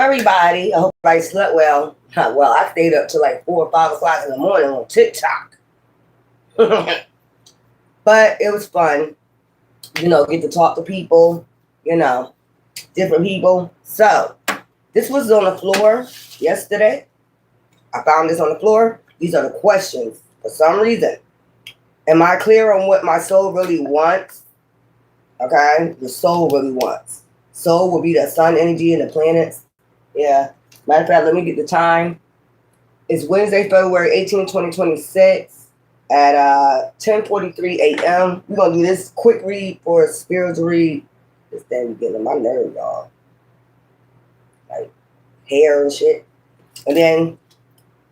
everybody. I hope everybody slept well. Well, I stayed up till like 4 or 5 o'clock in the morning on TikTok. But it was fun. Get to talk to people, different people. So, this was on the floor yesterday. I found this on the floor. These are the questions. For some reason, am I clear on what my soul really wants? Okay? The soul really wants. Soul will be the sun energy and the planets. Yeah. Matter of fact, let me get the time. It's Wednesday, February 18, 2026 at 10:43 a.m. We're going to do this quick read for a spiritual read. This thing getting on my nerve, y'all. Like hair and shit. And then,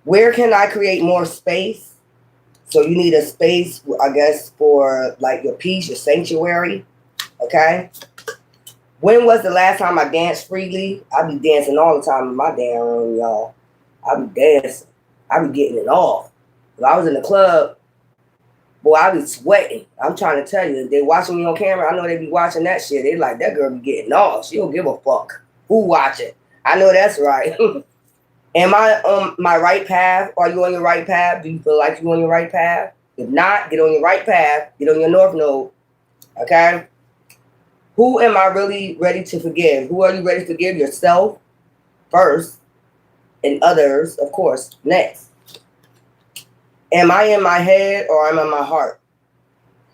where can I create more space? So you need a space, I guess, for like your peace, your sanctuary. Okay? When was the last time I danced freely? I be dancing all the time in my damn room, y'all. I be dancing. I be getting it off. If I was in the club, boy, I be sweating. I'm trying to tell you, if they watching me on camera, I know they be watching that shit. They like, that girl be getting off. She don't give a fuck who watching. I know that's right. Am I on my right path? Are you on your right path? Do you feel like you're on your right path? If not, get on your right path. Get on your north node. Okay? Who am I really ready to forgive? Who are you ready to forgive? Yourself first, and others, of course, next. Am I in my head or am I in my heart?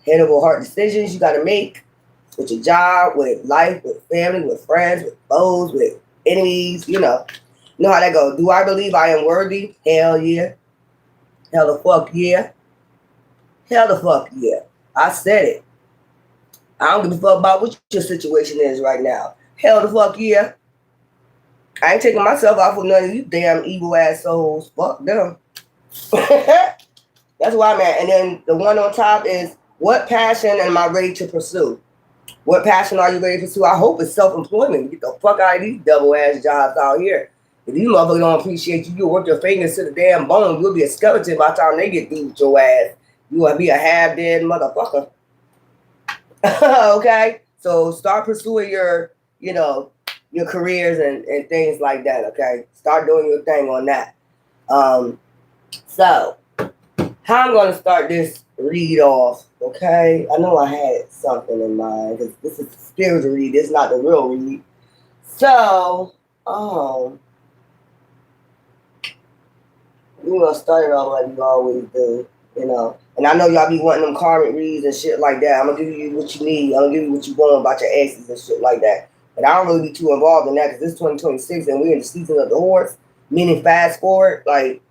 Head over heart decisions you got to make with your job, with life, with family, with friends, with foes, with enemies, You know how that goes. Do I believe I am worthy? Hell yeah. Hell the fuck yeah. Hell the fuck yeah. I said it. I don't give a fuck about what your situation is right now. Hell the fuck yeah. I ain't taking myself off of none of you damn evil ass souls. Fuck them. That's where I'm at. And then the one on top is, what passion am I ready to pursue? What passion are you ready to pursue? I hope it's self-employment. Get the fuck out of these double ass jobs out here. If these motherfuckers don't appreciate you, you'll work your fingers to the damn bone. You'll be a skeleton by the time they get through with your ass. You will be a half-dead motherfucker. Okay? So start pursuing your careers and things like that, okay? Start doing your thing on that. So, how I'm going to start this read off, okay? I know I had something in mind, because this is the spiritual read. This is not the real read. So, we're going to start it off like we always do, And I know y'all be wanting them karmic reads and shit like that. I'm going to give you what you need. I'm going to give you what you want about your exes and shit like that. But I don't really be too involved in that, because it's 2026 and we're in the season of the horse, meaning fast forward. Like,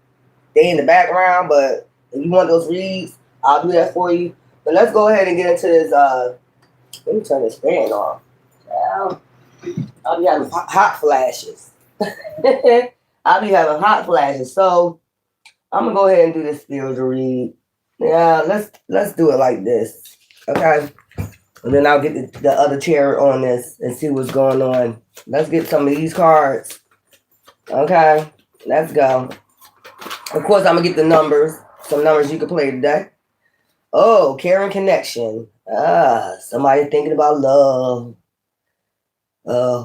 they in the background, but if you want those reads, I'll do that for you. But let's go ahead and get into this. Let me turn this fan off. I'll be having hot flashes. I'll be having hot flashes. So I'm gonna go ahead and do this spiritual read. Yeah, let's do it like this, okay? And then I'll get the other tarot on this and see what's going on. Let's get some of these cards. Okay, let's go. Of course, I'm gonna get the numbers. Some numbers you can play today. Oh, caring connection. Somebody thinking about love.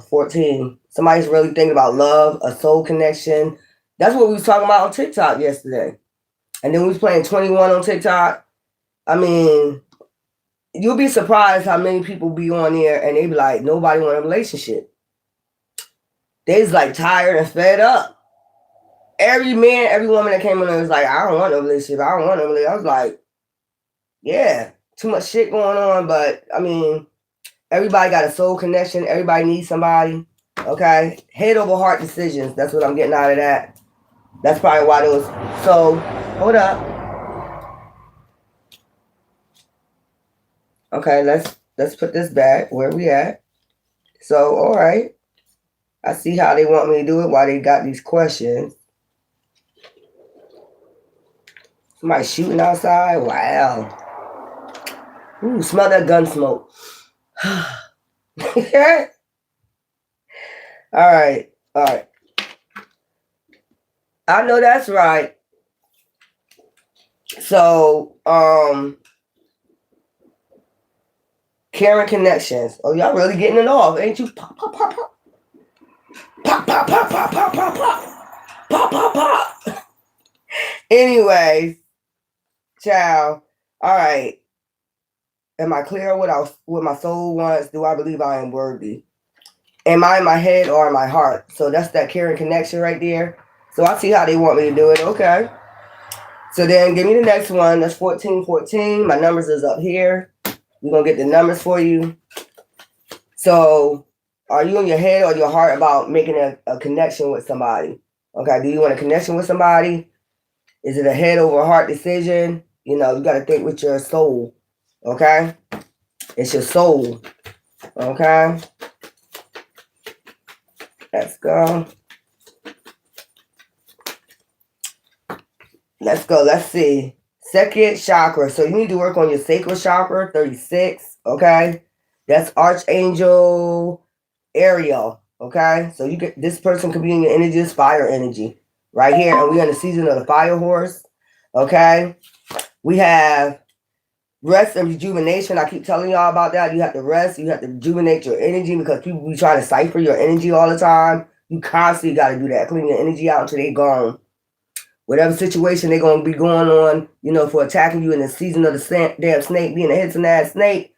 14. Somebody's really thinking about love, a soul connection. That's what we was talking about on TikTok yesterday. And then we was playing 21 on TikTok. I mean, you'll be surprised how many people be on there and they be like, nobody want a relationship. They's like tired and fed up. Every man, every woman that came on there was like, I don't want a relationship. I don't want a relationship. I was like, yeah, too much shit going on. But, I mean, everybody got a soul connection. Everybody needs somebody. Okay? Head over heart decisions. That's what I'm getting out of that. That's probably why those. So, hold up. Okay, let's put this back where we at. So, all right. I see how they want me to do it, why they got these questions. Somebody shooting outside? Wow. Ooh, smell that gun smoke. All right. I know that's right. So, caring connections. Oh, y'all really getting it off, ain't you? Pop, pop, pop, pop. Pop, pop, pop, pop, pop. Pop, pop, pop. Anyways, child. All right. Am I clear what my soul wants? Do I believe I am worthy? Am I in my head or in my heart? So that's that caring connection right there. So I see how they want me to do it. Okay. So then give me the next one. That's 1414. My numbers is up here. We're going to get the numbers for you. So are you in your head or your heart about making a connection with somebody? Okay. Do you want a connection with somebody? Is it a head over heart decision? You know, you got to think with your soul. Okay. It's your soul. Okay. Let's go. Let's go. Let's see. Second chakra. So you need to work on your sacral chakra, 36. Okay. That's Archangel Ariel. Okay. So you get this person could be in your energy, this fire energy right here. And we're in the season of the fire horse. Okay. We have rest and rejuvenation. I keep telling y'all about that. You have to rest. You have to rejuvenate your energy because people be trying to cipher your energy all the time. You constantly got to do that. Clean your energy out until they gone. Whatever situation they're going to be going on, you know, for attacking you in the season of the damn snake, being a hits and ass snake,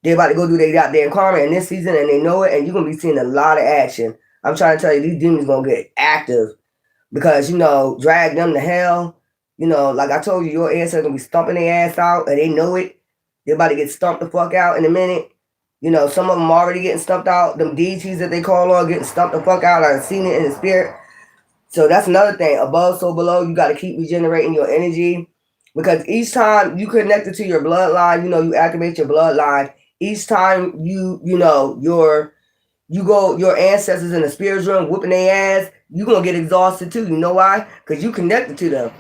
they're about to go do their goddamn karma in this season and they know it, and you're going to be seeing a lot of action. I'm trying to tell you, these demons going to get active because, you know, drag them to hell. You know, like I told you, your ancestors going to be stomping their ass out and they know it. They're about to get stumped the fuck out in a minute. You know, some of them already getting stumped out. Them deities that they call on getting stumped the fuck out. I've seen it in the spirit. So that's another thing. Above, so below, you got to keep regenerating your energy because each time you connect it to your bloodline, you know, you activate your bloodline. Each time your ancestors in the spirit realm whooping their ass, you're going to get exhausted too. You know why? Because you connected to them.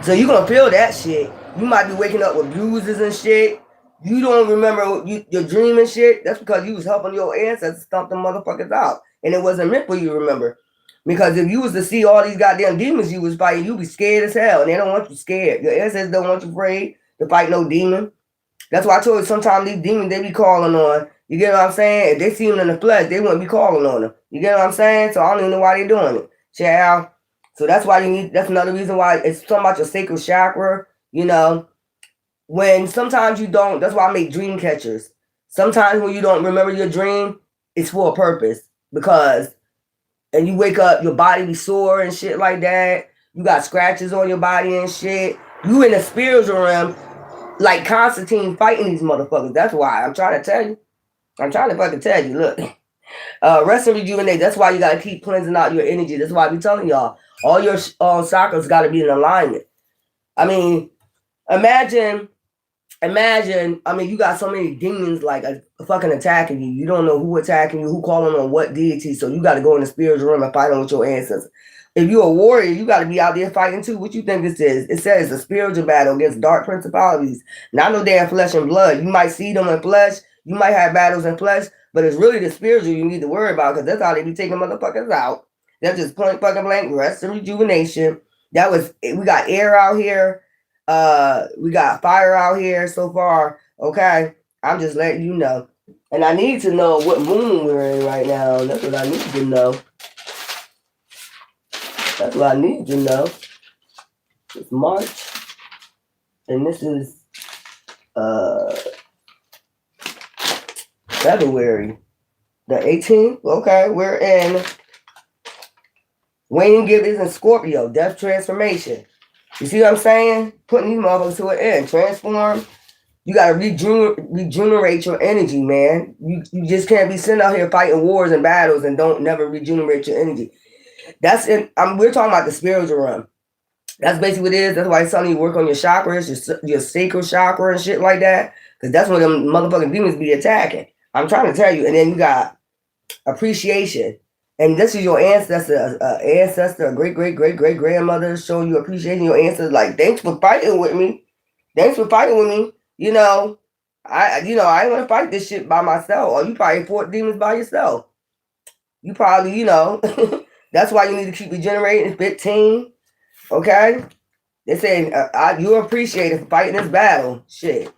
So you're going to feel that shit. You might be waking up with bruises and shit. You don't remember your dream and shit. That's because you was helping your ancestors stomp them motherfuckers out. And it wasn't meant for you to remember. Because if you was to see all these goddamn demons you was fighting, you'd be scared as hell. And they don't want you scared. Your ancestors don't want you afraid to fight no demon. That's why I told you sometimes these demons they be calling on. You get what I'm saying? If they see them in the flesh, they wouldn't be calling on them. You get what I'm saying? So I don't even know why they're doing it. Child. So that's why that's another reason why it's something about your sacral chakra. You know, when sometimes you don't, that's why I make dream catchers. Sometimes when you don't remember your dream, it's for a purpose. And you wake up, your body be sore and shit like that. You got scratches on your body and shit. You in the spiritual realm, like Constantine fighting these motherfuckers. That's why I'm trying to tell you. I'm trying to fucking tell you. Look, rest and rejuvenate. That's why you got to keep cleansing out your energy. That's why I be telling y'all. All your chakras got to be in alignment. I mean, imagine, I mean, you got so many demons like fucking attacking you. You don't know who attacking you, who calling on what deity. So you got to go in the spiritual realm and fight on with your ancestors. If you're a warrior, you got to be out there fighting too. What you think this is? It says it's a spiritual battle against dark principalities. Not no damn flesh and blood. You might see them in flesh. You might have battles in flesh. But it's really the spiritual you need to worry about because that's how they be taking motherfuckers out. That's just point fucking blank rest and rejuvenation. We got air out here. We got fire out here so far. Okay. I'm just letting you know. And I need to know what moon we're in right now. That's what I need to know. That's what I need to know. It's March. And this is February. The 18th. Okay, we're in Wayne Gibbons and Scorpio. Death transformation. You see what I'm saying? Putting these motherfuckers to an end. Transform. You got to regenerate your energy, man. You just can't be sitting out here fighting wars and battles and don't never regenerate your energy. We're talking about the spiritual realm. That's basically what it is. That's why it's telling you work on your chakras, your sacral chakra and shit like that. Because that's when them motherfucking demons be attacking. I'm trying to tell you. And then you got appreciation. And this is your ancestor, a great grandmother showing you appreciation. Your ancestors like, thanks for fighting with me. Thanks for fighting with me. You know, I ain't gonna fight this shit by myself. Or you probably fought demons by yourself. You probably, that's why you need to keep regenerating. 15, okay? They saying you appreciate it for fighting this battle. Shit,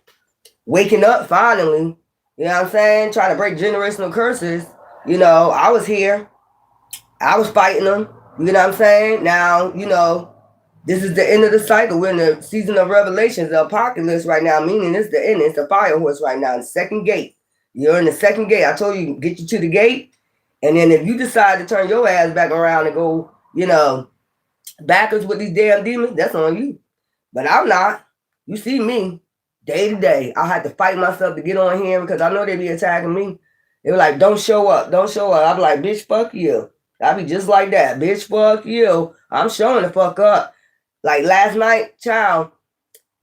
waking up finally. You know what I'm saying? Trying to break generational curses. I was here. I was fighting them. You know what I'm saying? Now, this is the end of the cycle. We're in the season of revelations, the apocalypse right now, meaning it's the end. It's the fire horse right now, the second gate. You're in the second gate. I told you, get you to the gate. And then if you decide to turn your ass back around and go, backwards with these damn demons, that's on you. But I'm not. You see me day to day. I had to fight myself to get on here because I know they be attacking me. They were like, don't show up, don't show up. I be like, bitch, fuck you. I be just like that. Bitch, fuck you. I'm showing the fuck up. Like last night, child,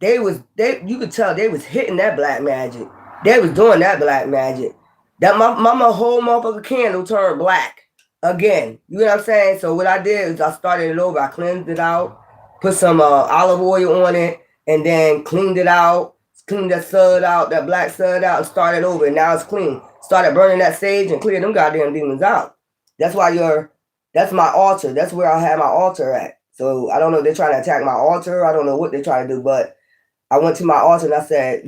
you could tell they was hitting that black magic. They was doing that black magic. That my whole motherfucking candle turned black again. You know what I'm saying? So what I did is I started it over. I cleansed it out, put some olive oil on it, and then cleaned it out, cleaned that sud out, that black sud out, and started over. And now it's clean. Started burning that sage and cleared them goddamn demons out. That's my altar. That's where I have my altar at. So I don't know if they're trying to attack my altar. I don't know what they're trying to do, but I went to my altar and I said,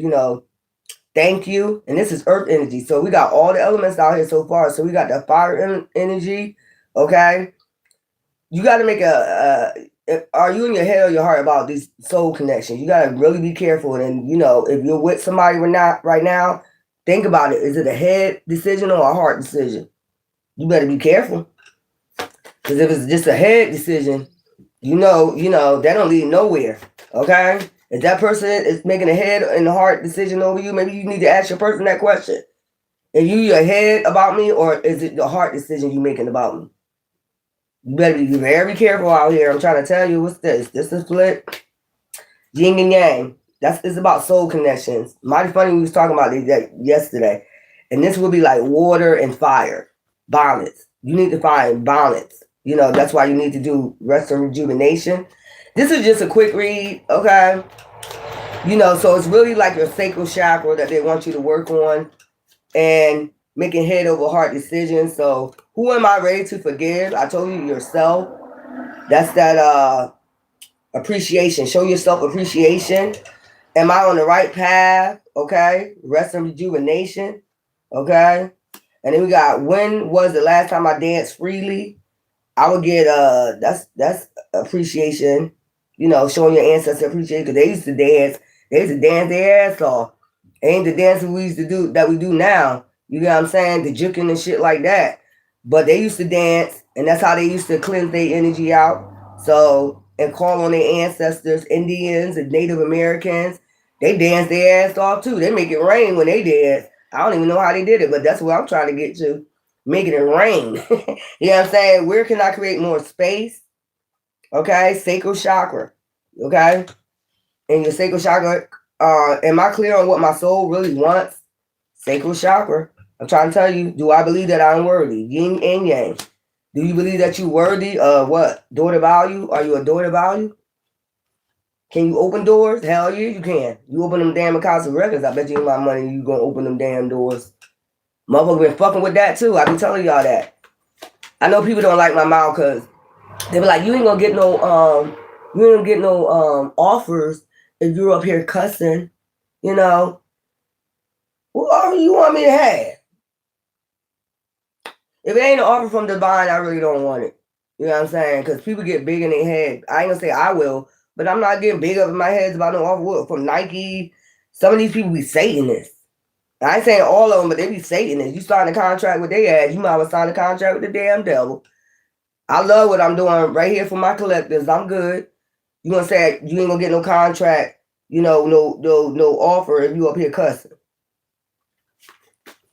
thank you. And this is earth energy. So we got all the elements out here so far. So we got the fire energy. Okay. You got to make are you in your head or your heart about these soul connections? You got to really be careful. And, if you're with somebody right now, think about it. Is it a head decision or a heart decision? You better be careful. Because if it's just a head decision, that don't lead nowhere. Okay. If that person is making a head and a heart decision over you, maybe you need to ask your person that question. Are you your head about me, or is it the heart decision you making about me? You better be very careful out here. I'm trying to tell you, what's this? This is split yin and yang. It's about soul connections. Mighty funny, we was talking about that yesterday. And this will be like water and fire. Balance. You need to find balance. That's why you need to do rest and rejuvenation. This is just a quick read, okay? So it's really like your sacral chakra that they want you to work on and making head over heart decisions. So who am I ready to forgive? I told you, yourself. That's that appreciation. Show yourself appreciation. Am I on the right path? Okay. Rest and rejuvenation. Okay. And then we got, when was the last time I danced freely? I would get that's appreciation. Showing your ancestors appreciation, because they used to dance. They used to dance their ass off. Ain't the dance we used to do that we do now. You know what I'm saying? The juking and shit like that. But they used to dance, and that's how they used to cleanse their energy out. So, and call on their ancestors, Indians and Native Americans. They dance their ass off too. They make it rain when they dance. I don't even know how they did it, but that's what I'm trying to get to. Making it rain. You know what I'm saying? Where can I create more space? Okay, sacral chakra. Okay, and your sacral chakra. Am I clear on what my soul really wants? Sacral chakra. I'm trying to tell you. Do I believe that I'm worthy? Yin and yang. Do you believe that you're worthy of what? Door to value? Are you a door to value? Can you open doors? Hell yeah, you can. You open them damn Akasha records. I bet you my money you gonna open them damn doors. Motherfucker been fucking with that too. I been telling y'all that. I know people don't like my mouth because they be like, you ain't gonna get no offers if you're up here cussing. What offer you want me to have? If it ain't an offer from divine, I really don't want it. You know what I'm saying? Because people get big in their head. I ain't gonna say I will, but I'm not getting big up in my head about no offer from Nike. Some of these people be Satanists. I ain't saying all of them, but they be Satanists. You sign a contract with their ass, you might as well sign a contract with the damn devil. I love what I'm doing right here for my collectors. I'm good. You gonna say you ain't gonna get no contract, no offer if you up here cussing.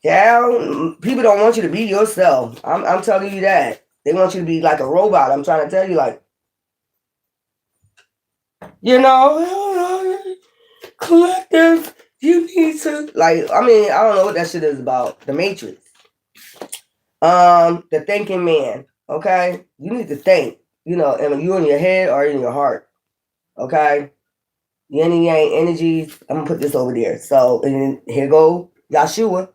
Yeah, people don't want you to be yourself. I'm telling you that. They want you to be like a robot. I'm trying to tell you, like, collective, you need to, like, I don't know what that shit is about. The Matrix. The thinking man. Okay, you need to think. Am you in your head or in your heart? Okay, yin and yang energies. I'm gonna put this over there. So, and here go Yeshua.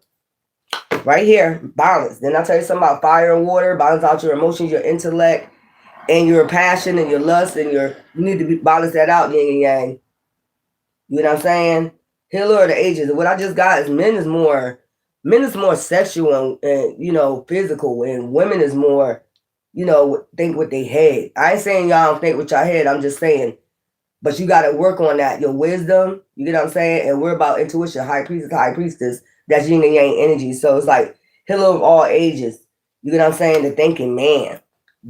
Right here, balance. Then I'll tell you something about fire and water. Balance out your emotions, your intellect, and your passion and your lust, and you need to balance that out, yin and yang. You know what I'm saying? Healer of the ages. What I just got is men is more sexual and physical, and women is more think with their head. I ain't saying y'all don't think with your head. I'm just saying, but you got to work on that. Your wisdom, you get what I'm saying? And we're about intuition, high priestess. That's yin and yang energy. So it's like healer of all ages. You get what I'm saying? The thinking man,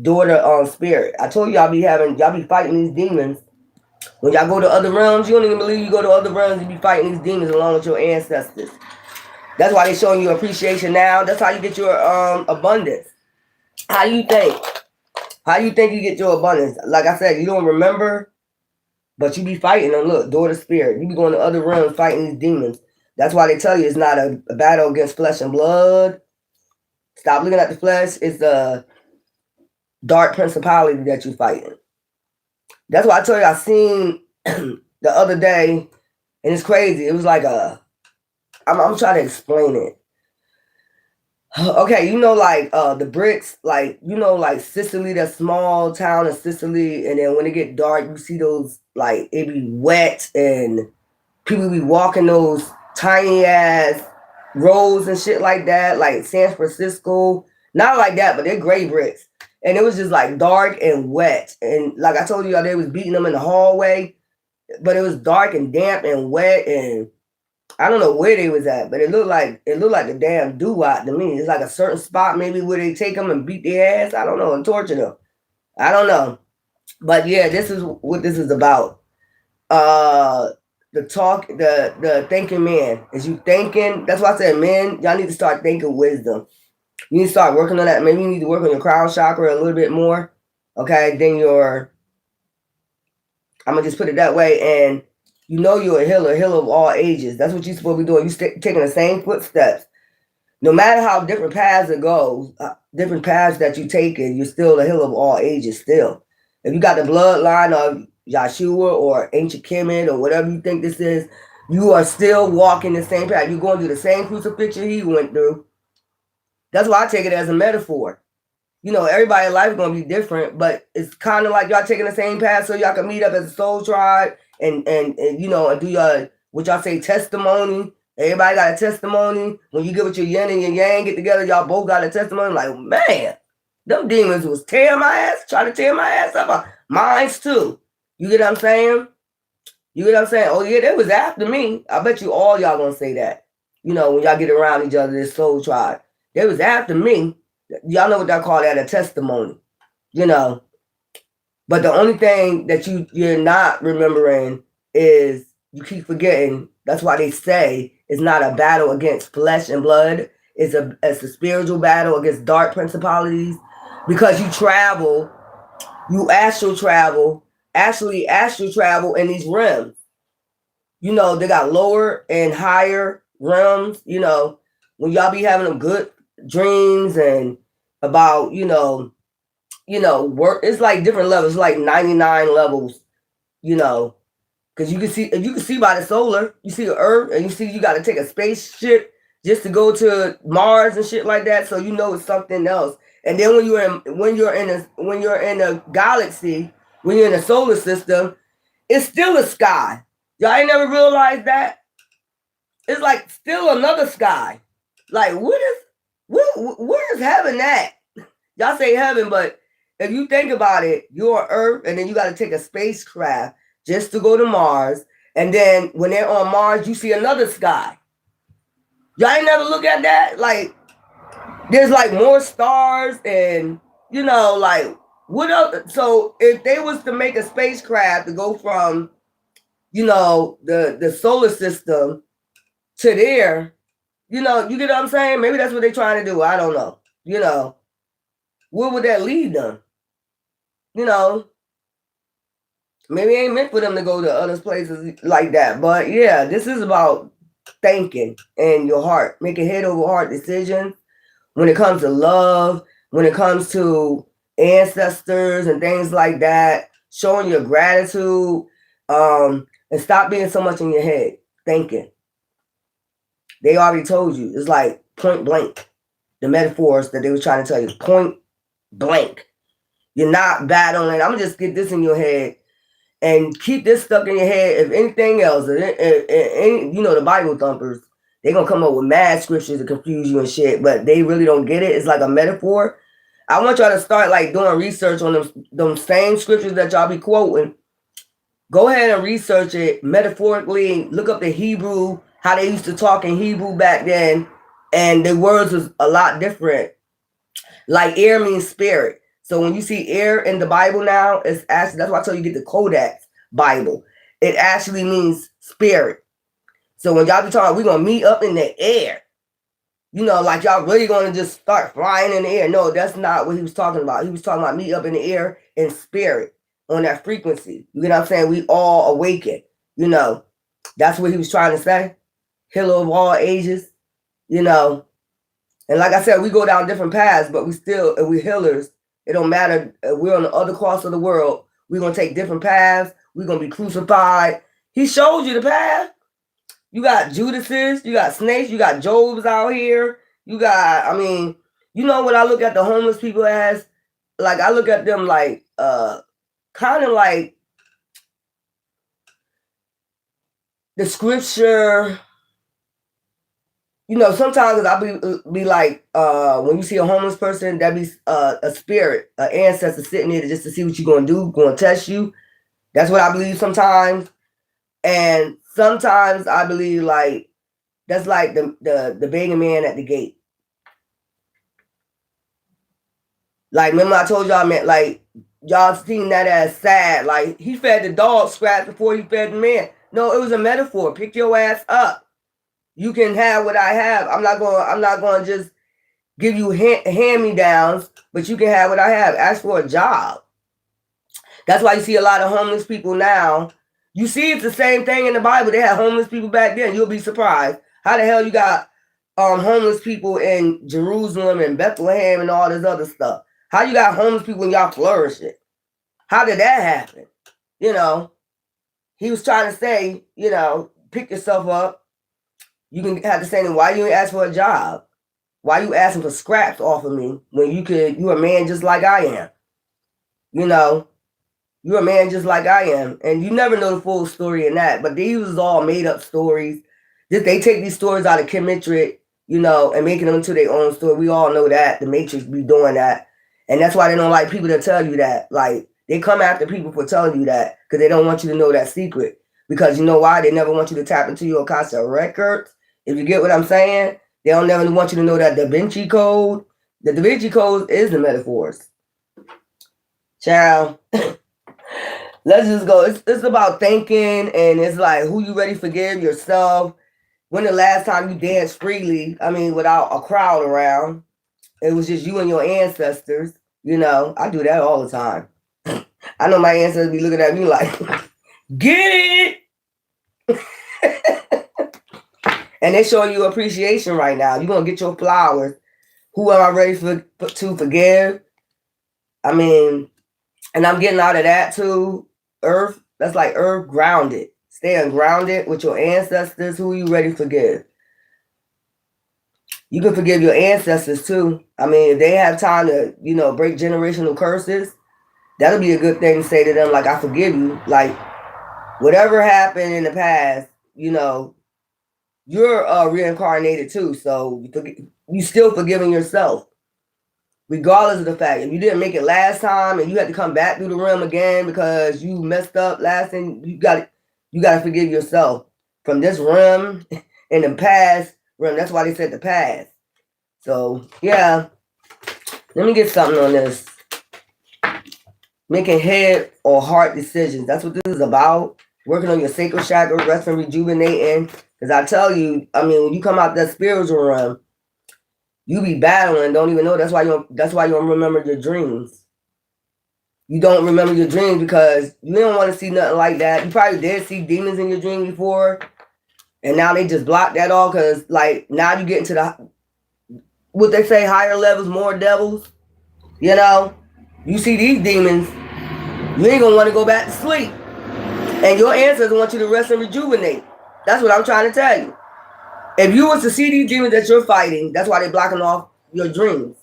daughter on spirit. I told you y'all be fighting these demons. When y'all go to other realms, you don't even believe you go to other realms, you be fighting these demons along with your ancestors. That's why they showing you appreciation now. That's how you get your abundance. How you think? How you think you get your abundance? Like I said, you don't remember, but you be fighting them. Look, daughter spirit. You be going to other realms fighting these demons. That's why they tell you it's not a battle against flesh and blood. Stop looking at the flesh. It's a dark principality that you're fighting. That's why I told you I seen the other day, and it's crazy. It was like I'm trying to explain it. Okay, like the bricks, like like Sicily, that small town in Sicily, and then when it get dark, you see those, like, it be wet and people be walking those tiny ass roads and shit like that, like San Francisco. Not like that, but they're gray bricks. And it was just like dark and wet. And like I told you, they was beating them in the hallway, but it was dark and damp and wet, and I don't know where they was at, but it looked like the damn doo-wop to me. It's like a certain spot maybe where they take them and beat their ass. I don't know, and torture them. I don't know. But yeah, this is what this is about. The thinking man. Is you thinking? That's why I said, men, y'all need to start thinking wisdom. You need to start working on that. Maybe you need to work on your crown chakra a little bit more. Okay, then I'm gonna just put it that way, and you're a healer of all ages. That's what you're supposed to be doing. You're taking the same footsteps. No matter how different paths it goes, different paths that you're taking, you're still a healer of all ages still. If you got the bloodline of Yeshua or ancient Kemet or whatever you think this is, you are still walking the same path. You're going through the same crucifixion he went through. That's why I take it as a metaphor. Everybody's life is going to be different, but it's kind of like y'all taking the same path so y'all can meet up as a soul tribe and do your, what y'all say, testimony. Everybody got a testimony. When you get with your yin and your yang, get together, y'all both got a testimony. Like, man, them demons was trying to tear my ass up. Mine's too. You get what I'm saying? Oh, yeah, they was after me. I bet you all y'all gonna say that. When y'all get around each other, this soul tribe. They was after me. Y'all know what they call that, a testimony. But the only thing that you're not remembering is you keep forgetting. That's why they say it's not a battle against flesh and blood. It's a spiritual battle against dark principalities, because you astral travel in these realms. They got lower and higher realms. When y'all be having them good dreams and about, work, it's like different levels, like 99 levels, because you can see by the solar, you see the Earth, and you see you got to take a spaceship just to go to Mars and shit like that, so it's something else. And then when you're in a galaxy, when you're in a solar system, it's still a sky. Y'all ain't never realized that? It's like still another sky. Like, where is heaven at? Y'all say heaven, but if you think about it, you're on Earth, and then you got to take a spacecraft just to go to Mars. And then when they're on Mars, you see another sky. Y'all ain't never look at that? Like, there's like more stars and, like, what else? So if they was to make a spacecraft to go from, the solar system to there, you get what I'm saying? Maybe that's what they're trying to do. I don't know. Where would that lead them? Maybe it ain't meant for them to go to other places like that. But yeah, this is about thinking and your heart, making head over heart decisions when it comes to love, when it comes to ancestors and things like that, showing your gratitude, and stop being so much in your head, thinking. They already told you. It's like point blank. The metaphors that they were trying to tell you, point blank. You're not battling. I'm going to just get this in your head and keep this stuck in your head. If anything else, the Bible thumpers, they're going to come up with mad scriptures to confuse you and shit, but they really don't get it. It's like a metaphor. I want y'all to start like doing research on them same scriptures that y'all be quoting. Go ahead and research it metaphorically. Look up the Hebrew, how they used to talk in Hebrew back then, and the words was a lot different. Like air means spirit. So when you see air in the Bible now, it's actually, that's why I tell you get the Codex Bible. It actually means spirit. So when y'all be talking, we're gonna meet up in the air. You know, like y'all really gonna just start flying in the air. No, that's not what he was talking about. He was talking about meet up in the air in spirit on that frequency. You know what I'm saying? We all awaken. You know, that's what he was trying to say. Healer of all ages. You know, and like I said, we go down different paths, but we're healers. It don't matter. We're on the other cross of the world. We're gonna take different paths. We're gonna be crucified. He showed you the path. You got Judases, you got snakes, you got Jobs out here. You got, I mean, you know what I look at the homeless people as? Like I look at them like kind of like the scripture. You know, sometimes I'll be like, when you see a homeless person, that be a spirit, an ancestor sitting there just to see what you're gonna do, gonna test you. That's what I believe sometimes. And sometimes I believe like that's like the begging man at the gate. Like remember I told y'all, man, like y'all seen that as sad. Like he fed the dog scraps before he fed the man. No, it was a metaphor. Pick your ass up. You can have what I have. I'm not going to just give you hand-me-downs, but you can have what I have. Ask for a job. That's why you see a lot of homeless people now. You see it's the same thing in the Bible. They had homeless people back then. You'll be surprised. How the hell you got homeless people in Jerusalem and Bethlehem and all this other stuff? How you got homeless people and y'all flourishing? How did that happen? You know, he was trying to say, you know, pick yourself up. You can have to say, why you ain't ask for a job? Why you asking for scraps off of me when you're a man just like I am? You know, you're a man just like I am. And you never know the full story in that. But these was all made up stories. They take these stories out of Kemetric, you know, and making them into their own story. We all know that. The Matrix be doing that. And that's why they don't like people to tell you that. Like, they come after people for telling you that because they don't want you to know that secret. Because you know why? They never want you to tap into your Akasha records. If you get what I'm saying, they don't never want you to know that Da Vinci Code. The Da Vinci Code is the metaphors. Child. Let's just go. It's about thinking, and it's like who you ready to forgive yourself. When the last time you danced freely, I mean, without a crowd around, it was just you and your ancestors. You know, I do that all the time. I know my ancestors be looking at me like, get it. And they're showing you appreciation right now. You're going to get your flowers. Who am I ready to forgive? I mean, and I'm getting out of that too. Earth, that's like earth grounded. Staying grounded with your ancestors. Who are you ready to forgive? You can forgive your ancestors too. I mean, if they have time to, you know, break generational curses, that'll be a good thing to say to them. Like, I forgive you. Like, whatever happened in the past, you know, you're reincarnated too, so you still forgiving yourself, regardless of the fact if you didn't make it last time and you had to come back through the realm again because you messed up last time. You got to forgive yourself from this realm in the past realm. That's why they said the past. So yeah, let me get something on this. Making head or heart decisions. That's what this is about. Working on your sacral chakra, resting, rejuvenating. Because I tell you, I mean, when you come out that spiritual realm, you be battling, don't even know. That's why you don't remember your dreams. You don't remember your dreams because you don't want to see nothing like that. You probably did see demons in your dream before, and now they just block that all because, like, now you get into the, what they say, higher levels, more devils. You know, you see these demons, you ain't gonna want to go back to sleep. And your ancestors want you to rest and rejuvenate. That's what I'm trying to tell you. If you was to see these demons that you're fighting, that's why they're blocking off your dreams.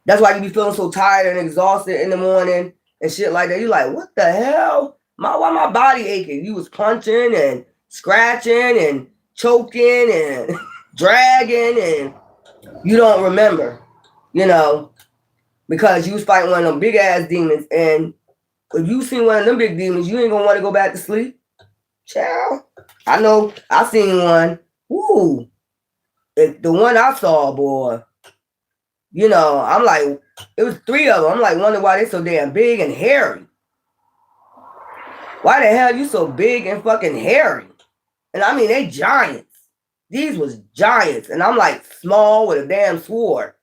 That's why you be feeling so tired and exhausted in the morning and shit like that. You're like, what the hell? Why my body aching? You was punching and scratching and choking and dragging and you don't remember. you know, because you was fighting one of them big ass demons, and if you seen one of them big demons, you ain't gonna want to go back to sleep. Child. I know I seen one. Ooh. The one I saw, boy. You know, I'm like, it was 3 of them. I'm like, wondering why they so damn big and hairy. Why the hell you so big and fucking hairy? And I mean, they giants. These was giants. And I'm like small with a damn sword.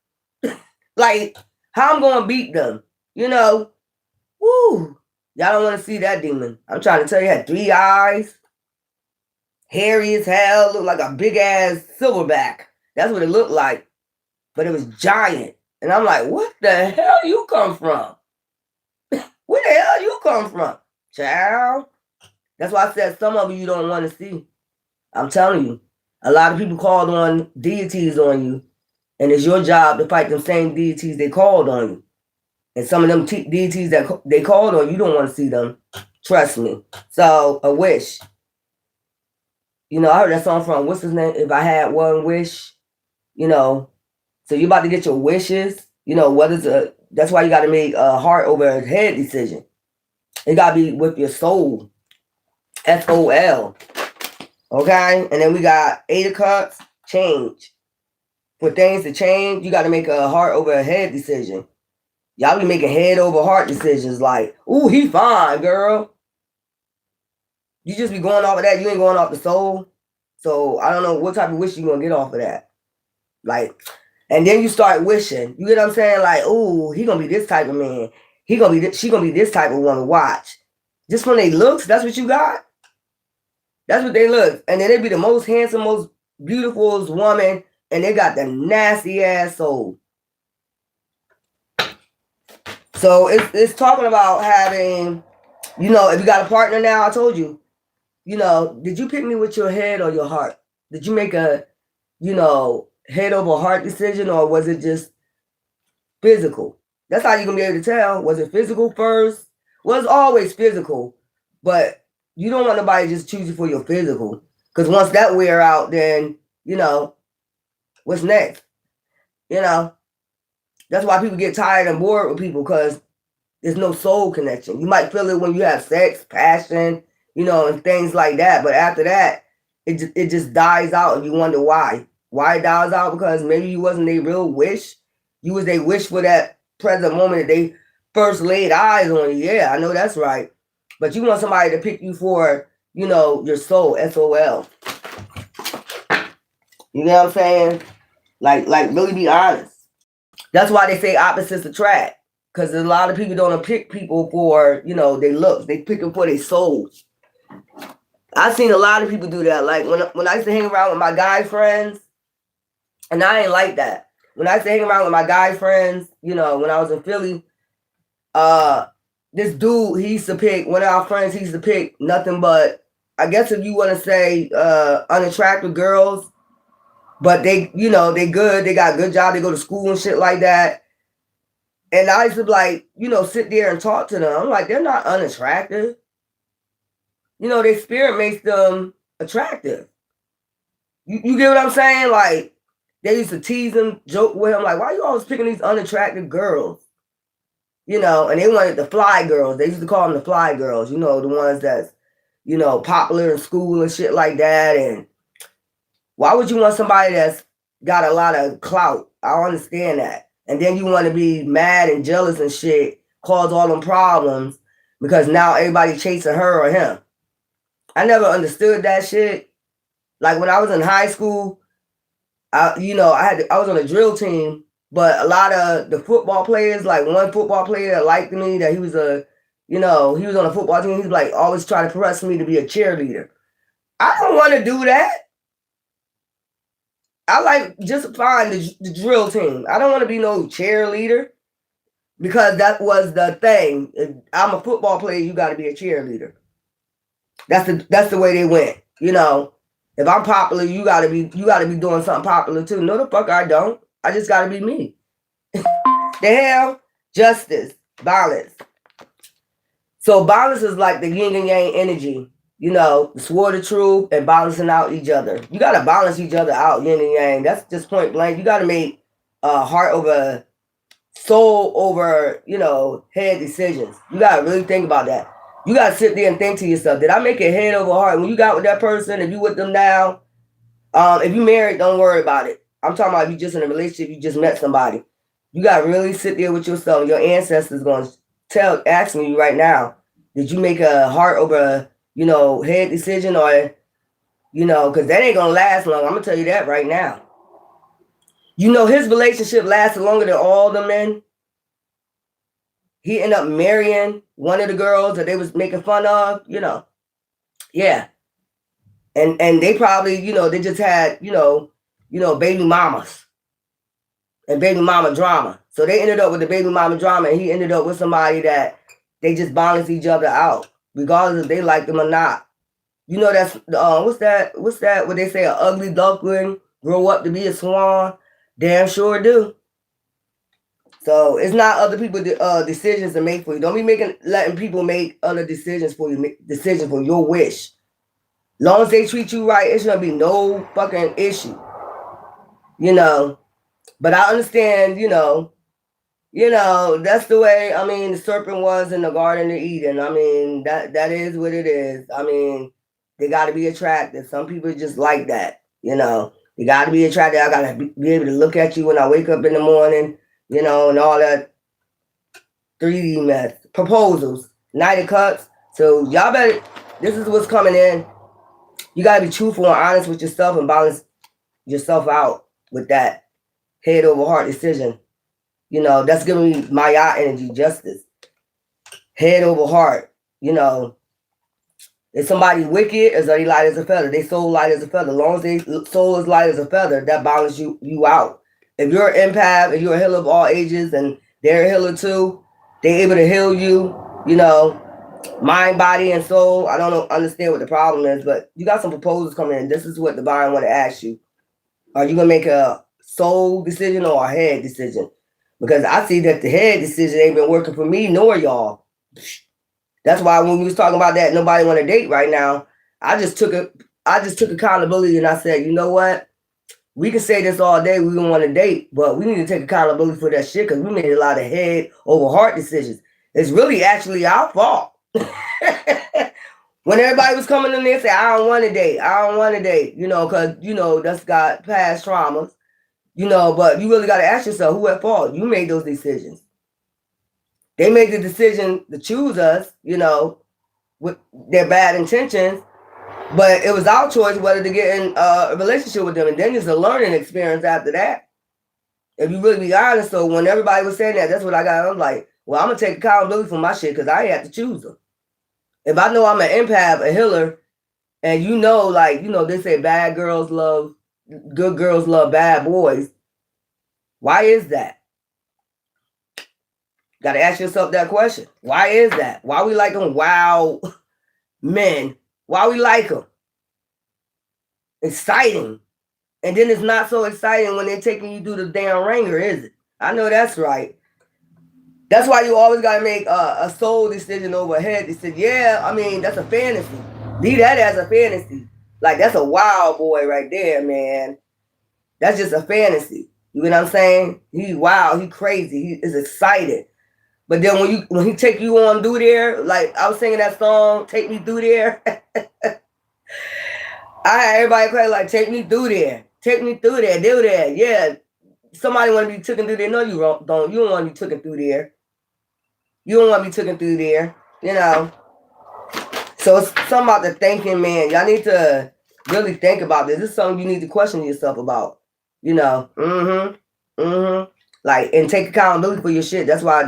Like, how I'm gonna beat them? You know? Woo. Y'all don't want to see that demon. I'm trying to tell you, it had 3 eyes. Hairy as hell. Looked like a big ass silverback. That's what it looked like. But it was giant. And I'm like, what the hell you come from? Where the hell you come from? Child. That's why I said some of you don't want to see. I'm telling you. A lot of people called on deities on you. And it's your job to fight them same deities they called on you. And some of them deities that they called on, you don't want to see them. Trust me. So, a wish. You know, I heard that song from, what's his name? If I Had One Wish. You know. So, you're about to get your wishes. You know, that's why you got to make a heart over a head decision. It got to be with your soul. SOL. Okay? And then we got 8 of Cups. Change. For things to change, you got to make a heart over a head decision. Y'all be making head over heart decisions like, ooh, he fine, girl. You just be going off of that. You ain't going off the soul. So I don't know what type of wish you gonna get off of that. Like, and then you start wishing. You get what I'm saying? Like, ooh, he gonna be this type of man. She gonna be this type of woman. Watch. Just from they looks, that's what you got. That's what they look. And then they be the most handsome, most beautiful woman, and they got the nasty ass soul. So it's talking about having, you know, if you got a partner now, I told you, you know, did you pick me with your head or your heart? Did you make a, you know, head over heart decision, or was it just physical? That's how you're going to be able to tell. Was it physical first? Well, it's always physical, but you don't want nobody just choose you for your physical. Because once that wear out, then, you know, what's next? You know? That's why people get tired and bored with people, because there's no soul connection. You might feel it when you have sex, passion, you know, and things like that. But after that, it just dies out, and you wonder why. Why it dies out? Because maybe you wasn't their real wish. You was their wish for that present moment that they first laid eyes on you. Yeah, I know that's right. But you want somebody to pick you for, you know, your soul, SOL. You know what I'm saying? Like really be honest. That's why they say opposites attract. Because a lot of people don't pick people for, you know, their looks. They pick them for their souls. I've seen a lot of people do that. Like when I used to hang around with my guy friends, and I ain't like that. When I used to hang around with my guy friends, you know, when I was in Philly, this dude, he used to pick, one of our friends, he used to pick nothing but, I guess if you want to say unattractive girls, but they, you know, they good, they got a good job, they go to school and shit like that. And I used to like, you know, sit there and talk to them. I'm like, they're not unattractive. You know, their spirit makes them attractive. You get what I'm saying? Like, they used to tease him, joke with him, like, why you always picking these unattractive girls? You know, and they wanted the fly girls. They used to call them the fly girls, you know, the ones that's, you know, popular in school and shit like that. And why would you want somebody that's got a lot of clout? I don't understand that. And then you want to be mad and jealous and shit, cause all them problems because now everybody chasing her or him. I never understood that shit. Like when I was in high school, I was on a drill team, but a lot of the football players, like one football player that liked me, that he was he was on a football team. He was like always trying to press me to be a cheerleader. I don't want to do that. I like just find the drill team. I don't want to be no cheerleader because that was the thing. If I'm a football player, you got to be a cheerleader. That's the way they went. You know, if I'm popular, you gotta be doing something popular too. No, the fuck I don't. I just gotta be me. The hell, justice, balance. So balance is like the yin and yang energy. You know, the sword of truth and balancing out each other. You gotta balance each other out, yin and yang. That's just point blank. You gotta make heart over soul over, head decisions. You gotta really think about that. You gotta sit there and think to yourself, did I make it head over heart? When you got with that person, if you with them now, if you married, don't worry about it. I'm talking about if you just in a relationship, you just met somebody. You gotta really sit there with yourself. Your ancestors gonna asking you right now, did you make a heart over a, head decision, or, because that ain't gonna last long. I'm gonna tell you that right now. His relationship lasted longer than all the men. He ended up marrying one of the girls that they was making fun of, Yeah. And they probably, they just had, baby mamas and baby mama drama. So they ended up with the baby mama drama, and he ended up with somebody that they just balanced each other out, regardless if they liked them or not. That's what's that? What they say, an ugly duckling grow up to be a swan? Damn sure do. So it's not other people's decisions to make for you. Don't be letting people make other decisions for you. Make decisions for your wish. Long as they treat you right, it's gonna be no fucking issue. But I understand, that's the way, the serpent was in the Garden of Eden. That is what it is. They gotta be attractive. Some people just like that, You gotta be attractive. I gotta be able to look at you when I wake up in the morning, and all that 3D mess. Proposals, Knight of Cups. So y'all better, this is what's coming in. You gotta be truthful and honest with yourself and balance yourself out with that head over heart decision. That's giving me Maya energy, justice. Head over heart. Is somebody wicked? Is they light as a feather? They soul light as a feather. As long as they soul is light as a feather, that balances you out. If you're an empath, if you're a healer of all ages, and they're a healer too, they're able to heal you, mind, body, and soul. I don't understand what the problem is, but you got some proposals coming in. This is what the divine want to ask you. Are you going to make a soul decision or a head decision? Because I see that the head decision ain't been working for me nor y'all. That's why when we was talking about that, nobody want to date right now. I just took accountability, and I said, you know what? We can say this all day. We don't want to date, but we need to take accountability for that shit, because we made a lot of head over heart decisions. It's really actually our fault. When everybody was coming in there and say, I don't want to date, because, that's got past traumas, but you really got to ask yourself, who at fault? You made those decisions. They made the decision to choose us, with their bad intentions, but it was our choice whether to get in a relationship with them. And then it's a learning experience after that. If you really be honest. So when everybody was saying that, that's what I got. I'm like, well, I'm going to take accountability for my shit, because I ain't have to choose them. If I know I'm an empath, a healer, and they say good girls love bad boys. Why is that? Got to ask yourself that question. Why is that? Why we like them wild men? Why we like them? Exciting. And then it's not so exciting when they're taking you through the damn ringer, is it? I know that's right. That's why you always got to make a soul decision over a head decision. Yeah, that's a fantasy. Leave that as a fantasy. Like, that's a wild boy right there, man. That's just a fantasy. You know what I'm saying? He's wild. He's crazy. He is excited. But then when he take you on through there, like I was singing that song, Take Me Through There. I had everybody play like, take me through there. Take me through there. Do that. Yeah. Somebody want to be taken through there. No, you don't. You don't want to be taken through there. You don't want to be taken through there. So it's something about the thinking, man. Y'all need to really think about this. This is something you need to question yourself about. Like, and take accountability for your shit. That's why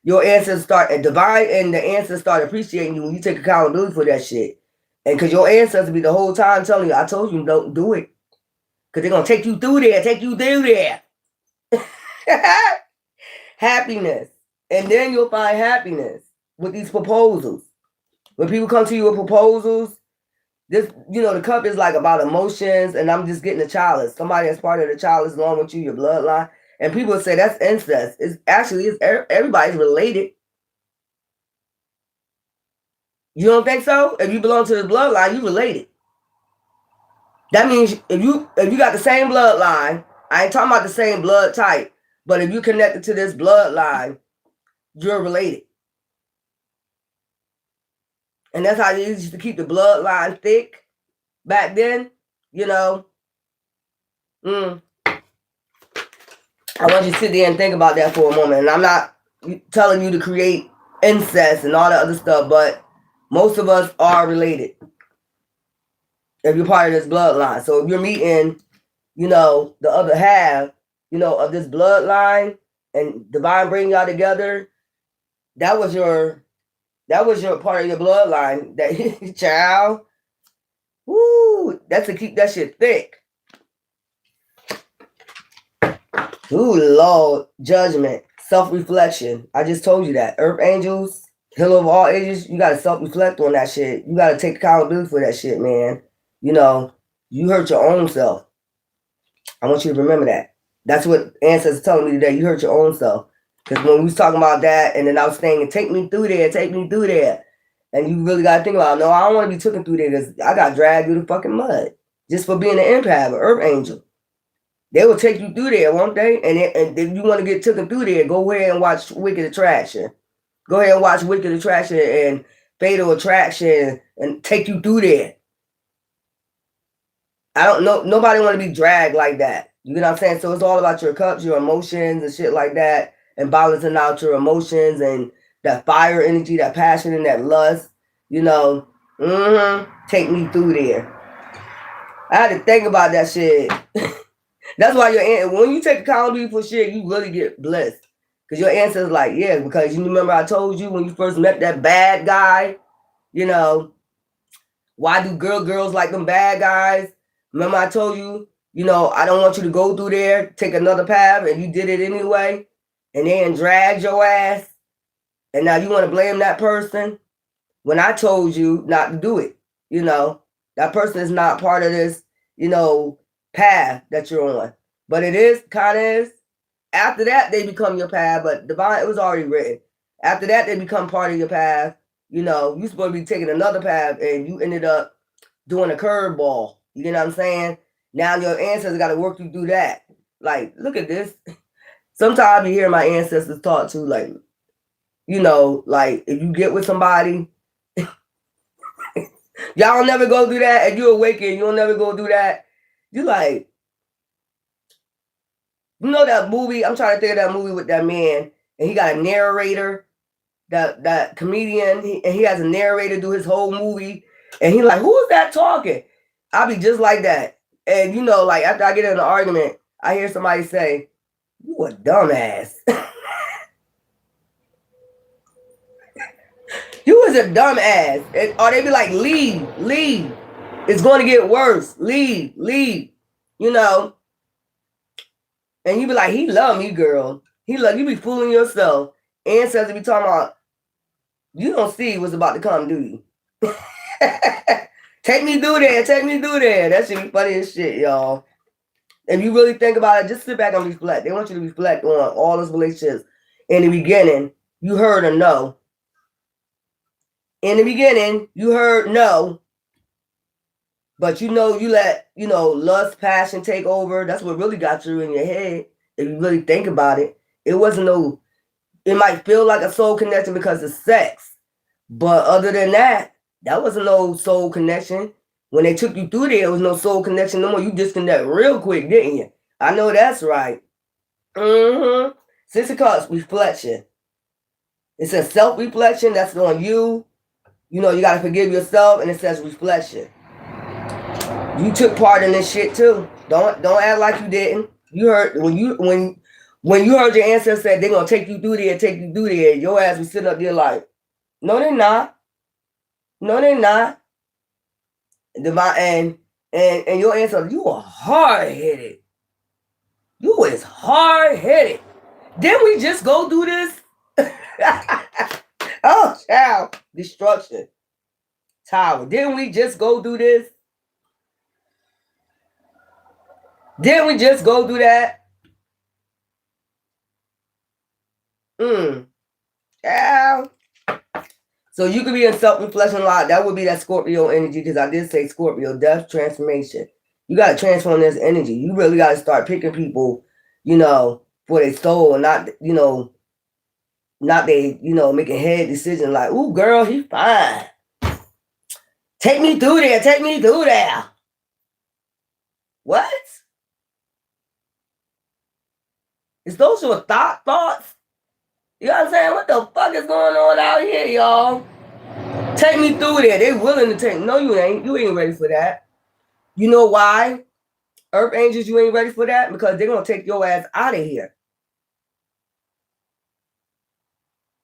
your ancestors start appreciating you when you take accountability for that shit. And because your ancestors be the whole time telling you, I told you don't do it. Because they're going to take you through there. Happiness. And then you'll find happiness with these proposals. When people come to you with proposals, this, the cup is like about emotions, and I'm just getting a chalice. Somebody that's part of the chalice along with you, your bloodline. And people say that's incest. Everybody's related. You don't think so? If you belong to the bloodline, you related. That means if you got the same bloodline, I ain't talking about the same blood type, But if you're connected to this bloodline, you're related. And that's how they used to keep the bloodline thick back then, you know. I want you to sit there and think about that for a moment. And I'm not telling you to create incest and all that other stuff, but most of us are related if you're part of this bloodline. So if you're meeting, you know, the other half, you know, of this bloodline and divine bring y'all together, that was your part of your bloodline. That child, woo, that's to keep that shit thick. Ooh, Lord, judgment, self-reflection. I just told you that. Earth angels, healer of all ages, you gotta self-reflect on that shit. You gotta take accountability for that shit, man. You know, you hurt your own self. I want you to remember that. That's what ancestors telling me today. You hurt your own self. Because when we was talking about that, and then I was saying, take me through there. And you really got to think about, no, I don't want to be taken through there because I got dragged through the fucking mud just for being an empath, an earth angel. They will take you through there, won't they? And if you want to get taken through there, go ahead and watch Wicked Attraction. Go ahead and watch Wicked Attraction and Fatal Attraction and take you through there. I don't know. Nobody want to be dragged like that. You know what I'm saying? So it's all about your cups, your emotions and shit like that, and balancing out your emotions and that fire energy, that passion and that lust. You know, take me through there. I had to think about that shit. That's why when you take accountability for shit, you really get blessed. Because your ancestors like, yeah, because you remember I told you when you first met that bad guy, you know, why do girls like them bad guys? Remember I told you, you know, I don't want you to go through there, take another path, and you did it anyway, and then dragged your ass, and now you want to blame that person when I told you not to do it. You know, that person is not part of this, you know, path that you're on. But it is, kind of is. After that, they become your path, but divine, it was already written. After that, they become part of your path. You know, you're supposed to be taking another path, and you ended up doing a curveball. You know what I'm saying? Now your ancestors got to work you through that. Like, look at this. Sometimes you hear my ancestors talk to, like, you know, like, if you get with somebody, y'all never go through that. If you're awakened, you'll never go through that. You like, you know that movie? I'm trying to think of that movie with that man, and he got a narrator, that comedian, and he has a narrator do his whole movie, and he like, who is that talking? I'll be just like that. And you know, like after I get in an argument, I hear somebody say, you a dumbass. You was a dumbass. Or they be like, leave. It's going to get worse. Leave. You know. And you be like, he love me, girl. He love you. Be fooling yourself. Ancestors be talking about, you don't see what's about to come, do you? Take me through there. That should be funny as shit, y'all. If you really think about it, just sit back and reflect. They want you to reflect on all those relationships. In the beginning, you heard a no. In the beginning, you heard no. But you know, you let, you know, lust, passion take over. That's what really got you in your head. If you really think about it. It wasn't no, it might feel like a soul connection because of sex. But other than that, that wasn't no soul connection. When they took you through there, was no soul connection no more. You disconnect real quick, didn't you? I know that's right. Six of Cups, reflection. It says self-reflection. That's on you. You know, you got to forgive yourself. And it says reflection. You took part in this shit too. Don't act like you didn't. You heard when you heard your ancestors say they're gonna take you through there, your ass was sitting up there like, no, they're not. And your answer, you are hard-headed. You is hard-headed. Didn't we just go do this? Oh, child. Destruction. Tower. Didn't we just go do this? Didn't we just go do that? Child. So you could be in self-reflection a lot. That would be that Scorpio energy, because I did say Scorpio, death, transformation. You got to transform this energy. You really got to start picking people, you know, for their soul, and not, not they, making head decisions like, ooh, girl, he fine. Take me through there. Take me through there. What? Is those your thoughts? You know what I'm saying? What the fuck is going on out here, y'all? Take me through there. They willing to take. No, you ain't. You ain't ready for that. You know why? Earth angels, you ain't ready for that? Because they're going to take your ass out of here.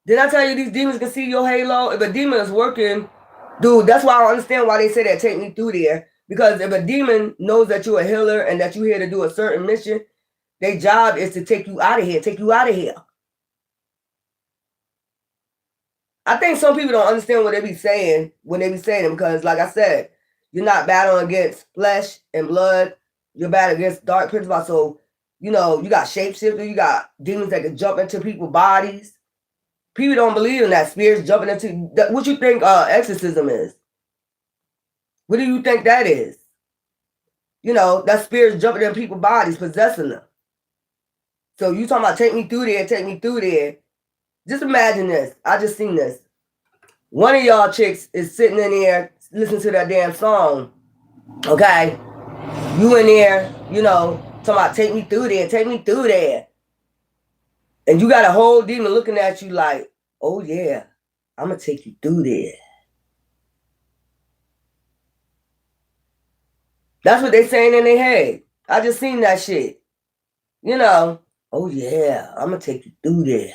Did I tell you these demons can see your halo? If a demon is working, dude, that's why I don't understand why they say that take me through there. Because if a demon knows that you're a healer and that you're here to do a certain mission, their job is to take you out of here, take you out of here. I think some people don't understand what they be saying when they be saying it, because like I said, you're not battling against flesh and blood. You're battling against dark principles. So, you got shapeshifter, you got demons that can jump into people's bodies. People don't believe in that. Spirits jumping into what you think exorcism is. What do you think that is? That spirits jumping in people's bodies, possessing them. So you talking about take me through there, take me through there. Just imagine this. I just seen this. One of y'all chicks is sitting in there listening to that damn song. Okay? You in there, talking about take me through there, take me through there. And you got a whole demon looking at you like, oh yeah, I'm going to take you through there. That's what they saying in their head. I just seen that shit. Oh yeah, I'm going to take you through there.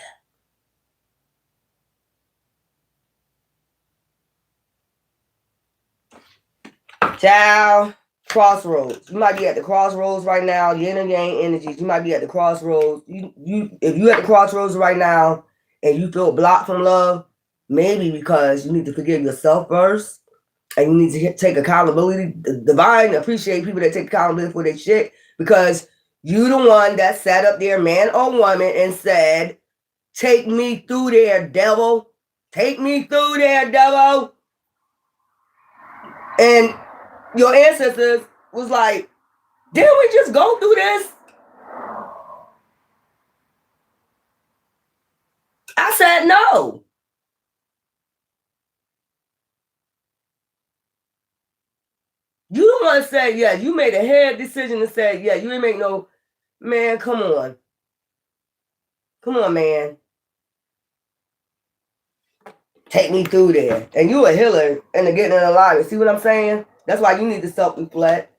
Ciao. Crossroads. You might be at the crossroads right now. Yin and yang energies. You might be at the crossroads. If you at the crossroads right now and you feel blocked from love, maybe because you need to forgive yourself first, and you need to take accountability. Divine appreciate people that take accountability for their shit, because you the one that sat up there, man or woman, and said, "Take me through there, devil. Take me through there, devil." And your ancestors was like, didn't we just go through this? I said no. You the one said, yeah, you made a head decision and said, yeah, you ain't make no, man, come on. Come on, man. Take me through there. And you a healer and to get in alignment. See what I'm saying? That's why you need to self-reflect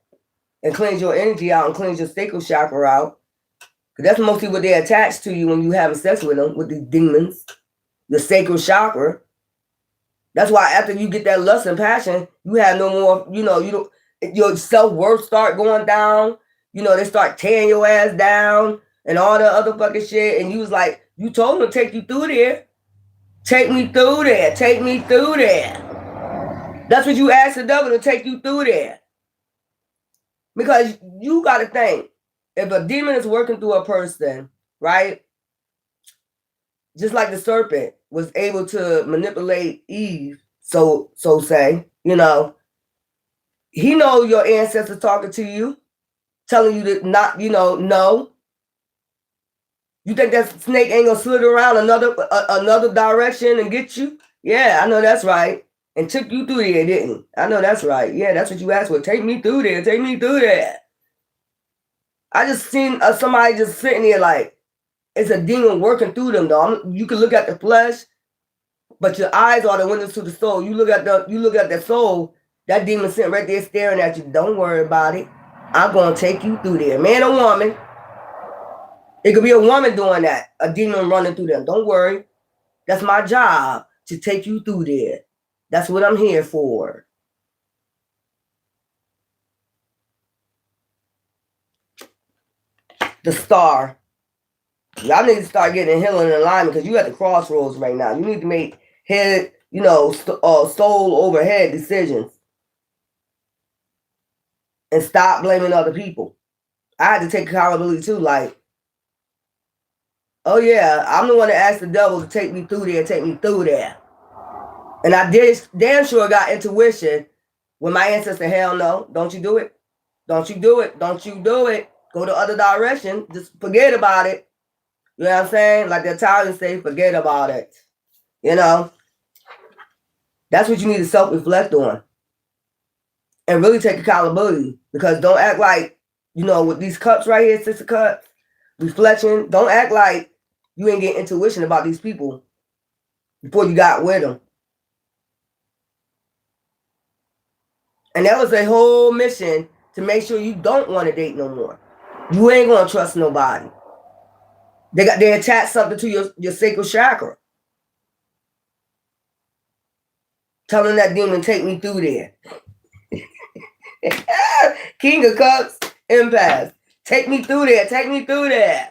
and cleanse your energy out and cleanse your sacral chakra out. Because that's mostly what they attach to you when you having sex with them, with these demons. The sacral chakra. That's why after you get that lust and passion, you have no more, you don't, your self-worth start going down. They start tearing your ass down and all the other fucking shit. And you was like, you told them to take you through there. Take me through there. Take me through there. That's what you asked the devil, to take you through there. Because you got to think, if a demon is working through a person, right? Just like the serpent was able to manipulate Eve, so say, he know your ancestors talking to you, telling you to not, no. You think that snake ain't gonna slither around another direction and get you? Yeah, I know that's right. And took you through there, didn't? I know that's right. Yeah, that's what you asked for. Take me through there. Take me through there. I just seen somebody just sitting there like, it's a demon working through them, though. You can look at the flesh, but your eyes are the windows to the soul. You look at the soul, that demon sitting right there staring at you. Don't worry about it. I'm gonna take you through there. Man or woman. It could be a woman doing that, a demon running through them. Don't worry. That's my job, to take you through there. That's what I'm here for. The star. Y'all need to start getting healing in alignment, because you at the crossroads right now. You need to make head, soul over head decisions. And stop blaming other people. I had to take accountability too, like, oh yeah, I'm the one that asked the devil to take me through there, take me through there. And I damn sure got intuition when my ancestor, hell no, don't you do it. Don't you do it. Don't you do it. Go the other direction. Just forget about it. You know what I'm saying? Like the Italians say, forget about it. You know? That's what you need to self-reflect on. And really take accountability. Because don't act like, you know, with these cups right here, sister cups, reflection, don't act like you ain't getting intuition about these people before you got with them. And that was a whole mission to make sure you don't want to date no more. You ain't gonna trust nobody. They attach something to your sacral chakra. Telling that demon, take me through there. King of Cups, empath. Take me through there, take me through there.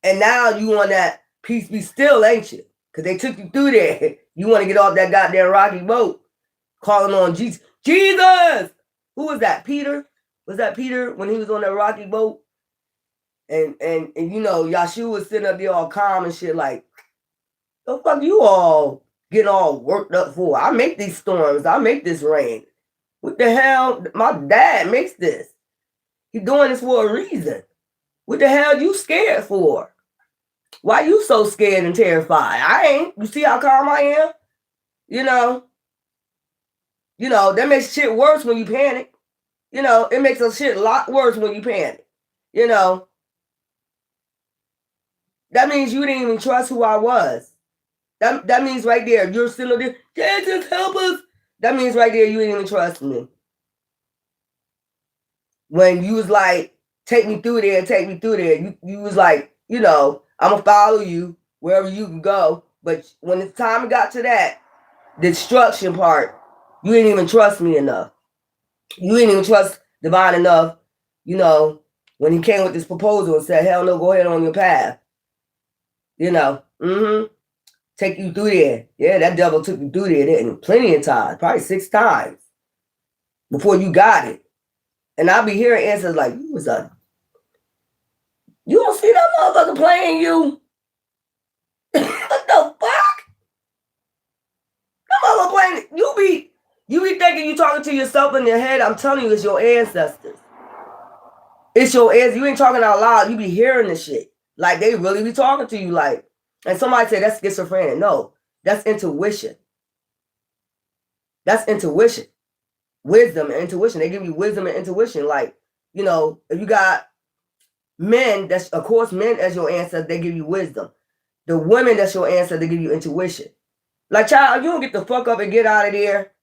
And now you want that peace be still, ain't you? Because they took you through there. You want to get off that goddamn rocky boat. Calling on Jesus. Jesus! Who was that? Peter? Was that Peter when he was on that rocky boat? And you know, Yahshua was sitting up there all calm and shit like, the fuck you all getting all worked up for? I make these storms. I make this rain. What the hell? My dad makes this. He's doing this for a reason. What the hell you scared for? Why you so scared and terrified? I ain't. You see how calm I am? You know, that makes shit worse when you panic. You know, it makes a shit a lot worse when you panic. You know, that means you didn't even trust who I was. That means right there, you're still there. Jesus, help us. That means right there, you didn't even trust me. When you was like, take me through there, take me through there. You was like, you know, I'm going to follow you wherever you can go. But when the time got to that, the destruction part, you didn't even trust me enough. You didn't even trust Divine enough, you know, when he came with this proposal and said, hell no, go ahead on your path. You know, take you through there. Yeah, that devil took you through there didn't plenty of times, probably 6 times before you got it. And I'll be hearing answers like, you don't see that motherfucker playing you? What the fuck? That motherfucker playing, you be thinking you talking to yourself in your head. I'm telling you, it's your ancestors. It's your ancestors. You ain't talking out loud. You be hearing this shit. Like, they really be talking to you like, and somebody say that's schizophrenic. No, that's intuition. That's intuition. Wisdom and intuition. They give you wisdom and intuition. Like, you know, if you got men, that's, of course, men as your ancestors, they give you wisdom. The women that's your ancestors, they give you intuition. Like, child, you don't get the fuck up and get out of there.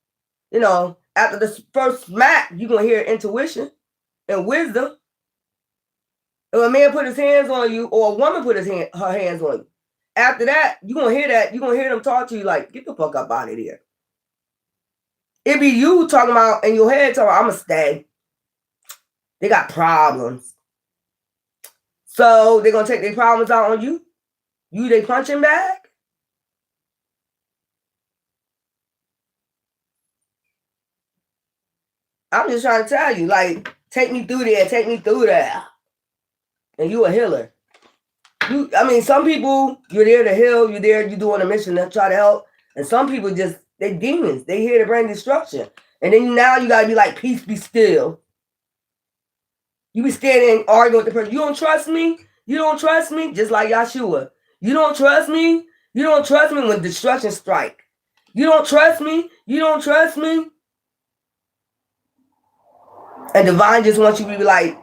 You know, after the first smack, you're going to hear intuition and wisdom. If a man put his hands on you or a woman put her hands on you, after that, you're going to hear that. You're going to hear them talk to you like, get the fuck up out of there. It be you talking about, in your head, talking about, I'm going to stay. They got problems. So they're going to take their problems out on you? You they punching bag? I'm just trying to tell you, like, take me through there, take me through there. And you a healer. Some people, you're there to heal, you're doing a mission to try to help. And some people just, they demons. They here to bring destruction. And then now you gotta be like, peace be still. You be standing and arguing with the person. You don't trust me? You don't trust me? Just like Yahshua. You don't trust me? You don't trust me when destruction strike. You don't trust me? You don't trust me? And Divine just wants you to be like,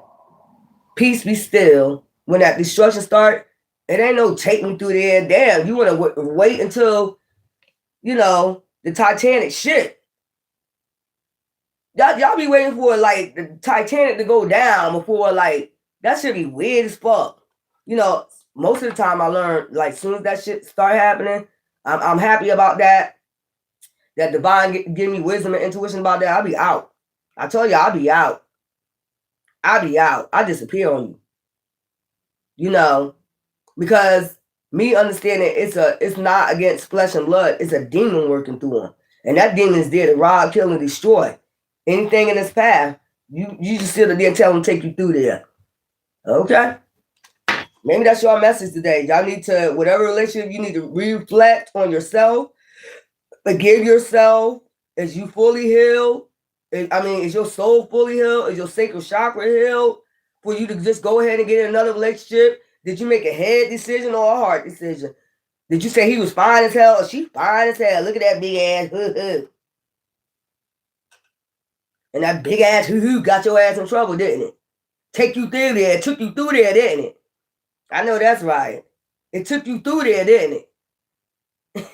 peace be still. When that destruction start, it ain't no take me through there. Damn, you want to wait until, you know, the Titanic shit. Y'all be waiting for, like, the Titanic to go down before, like, that should be weird as fuck. You know, most of the time I learn, like, as soon as that shit start happening, I'm happy about that. That Divine give me wisdom and intuition about that. I'll be out. I told you, I'll be out. I'll be out. I disappear on you. You know, because me understanding it's not against flesh and blood, it's a demon working through them. And that demon is there to rob, kill, and destroy. Anything in this path, you just sit there and tell them to take you through there. Okay? Maybe that's your message today. Y'all need to, whatever relationship, you need to reflect on yourself, forgive yourself. Is you fully healed? Is your soul fully healed? Is your sacral chakra healed? For you to just go ahead and get in another relationship Did you make a head decision or a heart decision? Did you say he was fine as hell or she fine as hell? Look at that big ass hoo-hoo. And that big ass hoo-hoo got your ass in trouble, didn't it? Take you through there, took you through there, didn't it? I know that's right. It took you through there, didn't it?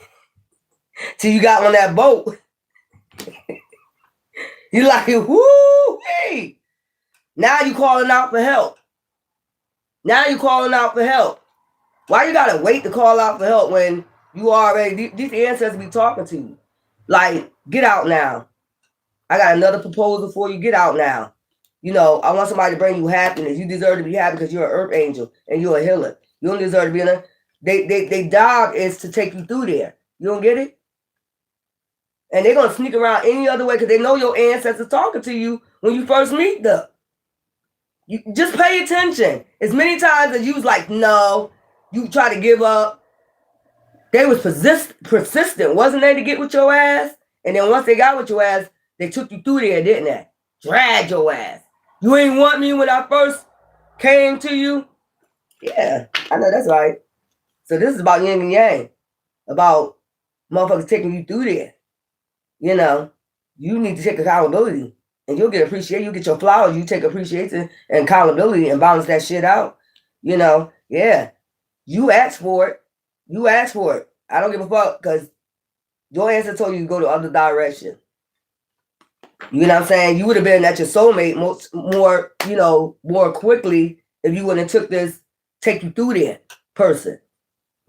Till you got on that boat. You like, whoo, hey. Now you calling out for help. Now you calling out for help. Why you gotta wait to call out for help when you already, these ancestors be talking to you? Like, get out now. I got another proposal for you. Get out now. You know, I want somebody to bring you happiness. You deserve to be happy because you're an earth angel and you're a healer. You don't deserve to be in there. Their job is to take you through there. You don't get it? And they're going to sneak around any other way because they know your ancestors talking to you when you first meet them. You just pay attention. As many times as you was like, no, you try to give up. They was persistent, wasn't they, to get with your ass? And then once they got with your ass, they took you through there, didn't they? Dragged your ass. You ain't want me when I first came to you? Yeah, I know that's right. So this is about yin and yang. About motherfuckers taking you through there. You know, you need to take accountability. And you'll get appreciation. You get your flowers. You take appreciation and accountability and balance that shit out. You know, yeah. You asked for it. You asked for it. I don't give a fuck because your ancestor told you to go the other direction. You know what I'm saying? You would have been at your soulmate more, you know, more quickly if you wouldn't have took this, take you through there person.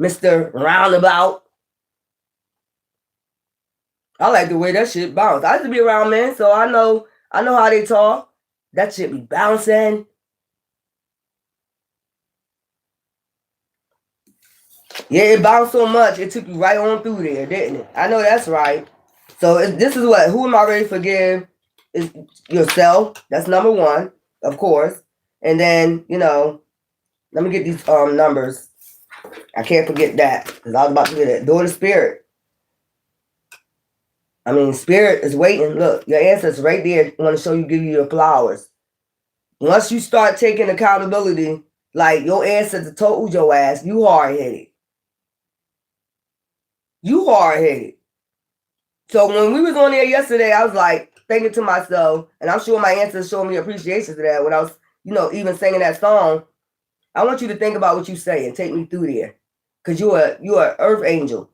Mr. Roundabout. I like the way that shit bounce. I used to be around men, so I know how they talk. That shit be bouncing. Yeah, it bounced so much, it took you right on through there, didn't it? I know that's right. So this is what, who am I ready to forgive? Is yourself. That's number one, of course. And then, you know, let me get these numbers. I can't forget that because I was about to get it. Door to spirit. I mean, spirit is waiting. Look, your ancestors right there want to show you, give you your flowers. Once you start taking accountability, like your ancestors told your ass, you hard-headed. You hard-headed. So when we was on there yesterday, I was like thinking to myself, and I'm sure my ancestors showed me appreciation to that when I was, you know, even singing that song. I want you to think about what you say and take me through there. Because you're an earth angel.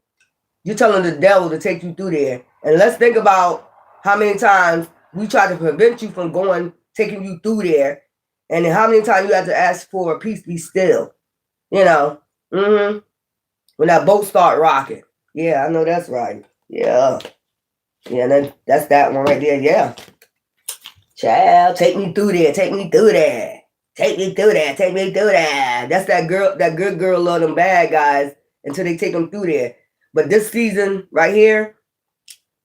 You're telling the devil to take you through there. And let's think about how many times we try to prevent you from taking you through there. And then how many times you have to ask for a peace be still. You know. When that boat start rocking. Yeah, I know that's right. Yeah. Yeah, that's that one right there. Yeah. Child, take me through there. Take me through there. Take me through there. Take me through there. That's that girl, that good girl love them bad guys until they take them through there. But this season right here,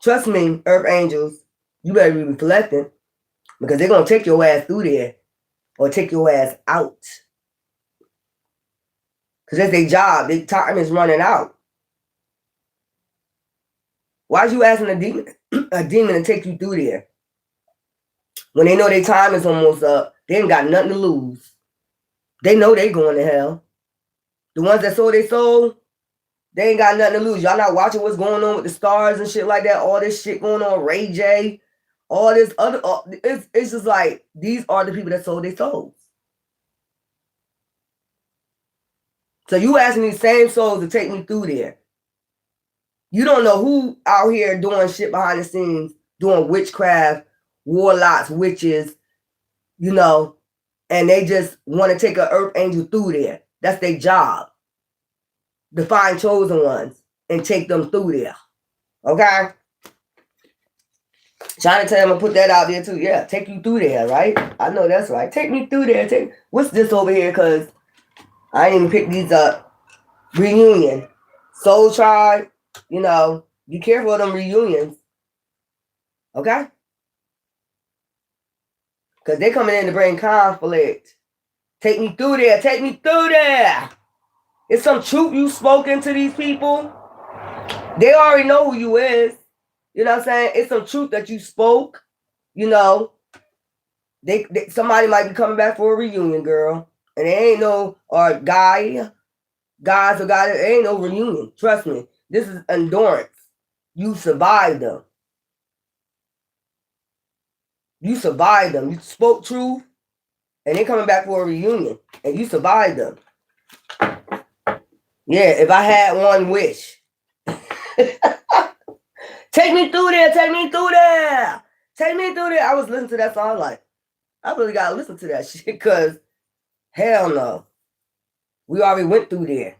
trust me, Earth Angels, you better be reflecting because they're going to take your ass through there or take your ass out. Because that's their job. Their time is running out. Why are you asking a demon to take you through there? When they know their time is almost up, they ain't got nothing to lose. They know they going to hell. The ones that sold their soul, they ain't got nothing to lose. Y'all not watching what's going on with the stars and shit like that? All this shit going on, Ray J, all this other, it's just like, these are the people that sold their souls. So you asking these same souls to take me through there. You don't know who out here doing shit behind the scenes, doing witchcraft, warlocks, witches, you know, and they just want to take an earth angel through there. That's their job. To find chosen ones and take them through there. Okay? Trying to tell them to put that out there too. Yeah, take you through there, right? I know that's right. Take me through there. What's this over here? Because I didn't even pick these up. Reunion. Soul Tribe. You know, be careful of them reunions. Okay? Because they're coming in to bring conflict. Take me through there. Take me through there. It's some truth you spoken to these people. They already know who you is. You know what I'm saying? It's some truth that you spoke. You know. Somebody might be coming back for a reunion, girl. And there ain't no guys or guys. There ain't no reunion. Trust me. This is endurance. You survived them. You survived them. You spoke truth, and they coming back for a reunion, and you survived them. Yeah, if I had one wish. Take me through there, take me through there. Take me through there. I was listening to that song like, I really gotta listen to that shit because hell no. We already went through there.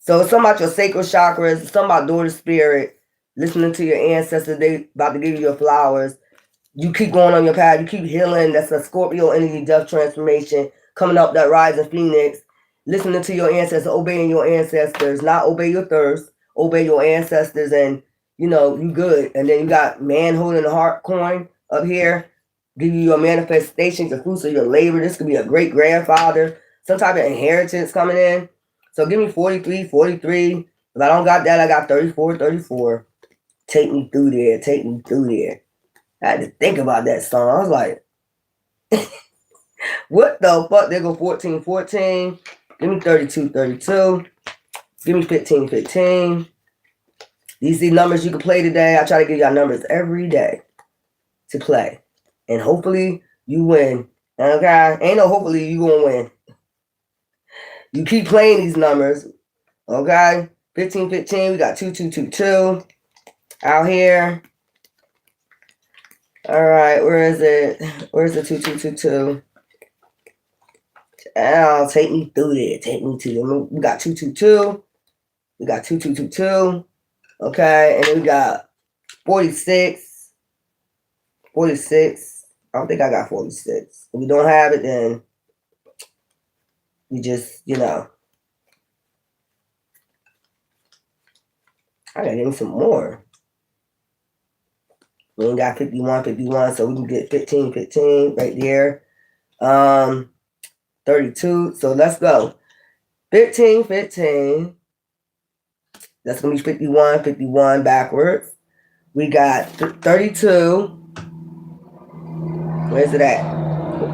So it's something about your sacral chakras, it's something about daughter spirit, listening to your ancestors, they about to give you your flowers. You keep going on your path, you keep healing. That's a Scorpio energy, death transformation, coming up that rising phoenix, listening to your ancestors, obeying your ancestors, not obey your thirst, obey your ancestors, and you know, you good. And then you got man holding the heart coin up here, give you your manifestations, the fruits of your labor. This could be a great grandfather, some type of inheritance coming in. So give me 43, 43. If I don't got that, I got 34, 34. Take me through there, take me through there. I had to think about that song. I was like, what the fuck? There go 14, 14. Give me 32, 32. Give me 15, 15. These are the numbers you can play today. I try to give y'all numbers every day to play. And hopefully you win. Okay? Ain't no hopefully you gonna win. You keep playing these numbers. Okay? 15, 15. We got 2, 2, 2, 2 out here. All right, where is it? Where's the 2, 2, 2, 2? Oh, take me through there. Take me to them. We got 2, 2, 2. We got 2, 2, 2, 2. Okay, and then we got 46. 46. I don't think I got 46. If we don't have it, then we just, you know. I gotta give me some more. We ain't got 51, 51, so we can get 15, 15 right there. 32. So let's go. 15, 15. That's going to be 51, 51 backwards. We got 32. Where's it at?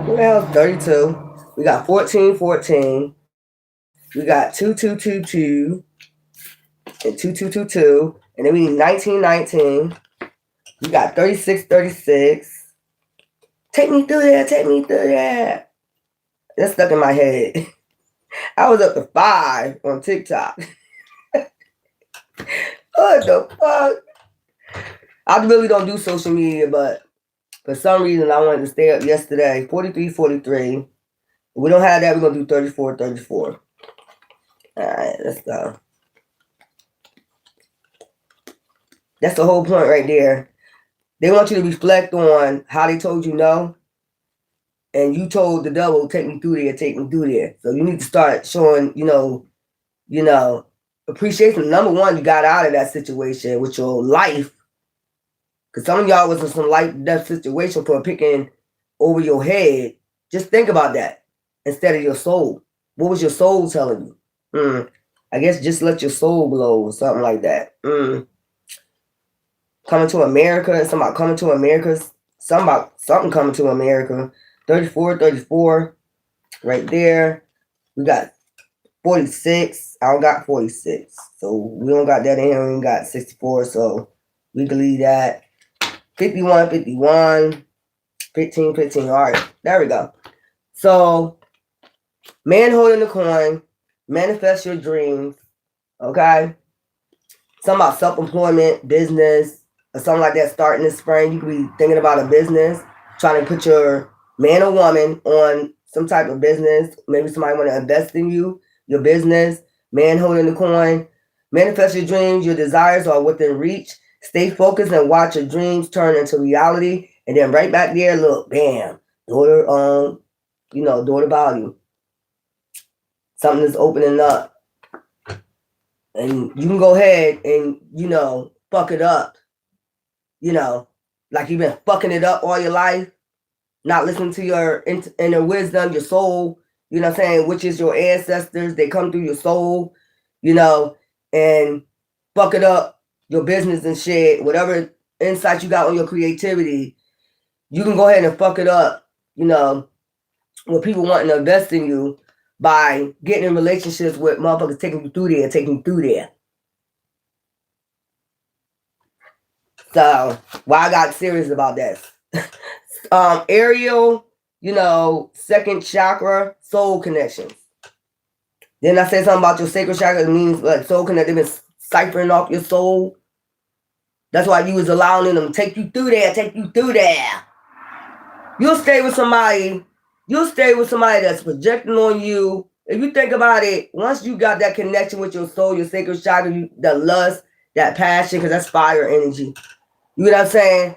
Well, 32. We got 14, 14. We got 2, 2, 2, 2. And 2, 2, 2, 2. And then we need 19, 19. We got 36, 36. Take me through there. Take me through there. That's stuck in my head. I was up to 5 on TikTok. What the fuck? I really don't do social media, but for some reason I wanted to stay up yesterday. 43, 43. If we don't have that, we're going to do 34, 34. All right, let's go. That's the whole point right there. They want you to reflect on how they told you no. And you told the devil, take me through there, take me through there. So you need to start showing, you know, appreciation. Number one, you got out of that situation with your life. Because some of y'all was in some life death situation for picking over your head. Just think about that instead of your soul. What was your soul telling you? I guess just let your soul blow or something like that. Coming to America, and something about coming to America. Something coming to America. 34, 34. Right there. We got 46. I don't got 46. So we don't got that in here. We ain't got 64. So we can leave that. 51, 51. 15, 15. All right. There we go. So man holding the coin. Manifest your dreams. Okay. Something about self-employment, business, or something like that starting this spring. You could be thinking about a business. Trying to put your man or woman on some type of business. Maybe somebody want to invest in you, your business. Man holding the coin. Manifest your dreams. Your desires are within reach. Stay focused and watch your dreams turn into reality. And then right back there, look, bam, daughter, daughter value. Something is opening up. And you can go ahead and, fuck it up. Like you've been fucking it up all your life. Not listening to your inner wisdom, your soul, you know what I'm saying, which is your ancestors. They come through your soul, and fuck it up, your business and shit, whatever insight you got on your creativity, you can go ahead and fuck it up, with people wanting to invest in you. by getting in relationships with motherfuckers taking you through there, taking you through there. So why I got serious about this. Ariel, second chakra, soul connections. Then I said something about your sacral chakra. It means like soul connection. They've been ciphering off your soul. That's why you was allowing them to take you through there, take you through there. You'll stay with somebody that's projecting on you. If you think about it, once you got that connection with your soul, your sacral chakra, the lust, that passion, because that's fire energy. You know what I'm saying?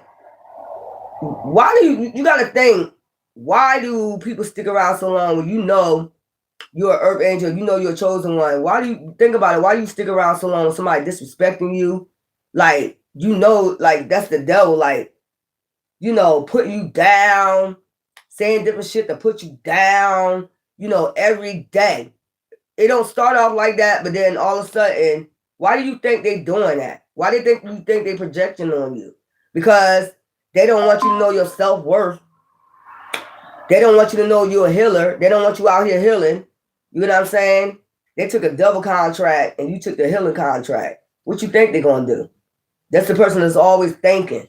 Why do you got to think, why do people stick around so long when you know you're an earth angel, you know you're a chosen one? Why do you think about it? Why do you stick around so long with somebody disrespecting you? Like, like that's the devil, like, putting you down, saying different shit to put you down, every day. It don't start off like that, but then all of a sudden, why do you think they doing that? Why do you think they projecting on you? Because they don't want you to know your self-worth. They don't want you to know you're a healer. They don't want you out here healing. You know what I'm saying? They took a double contract and you took the healing contract. What you think they're going to do? That's the person that's always thinking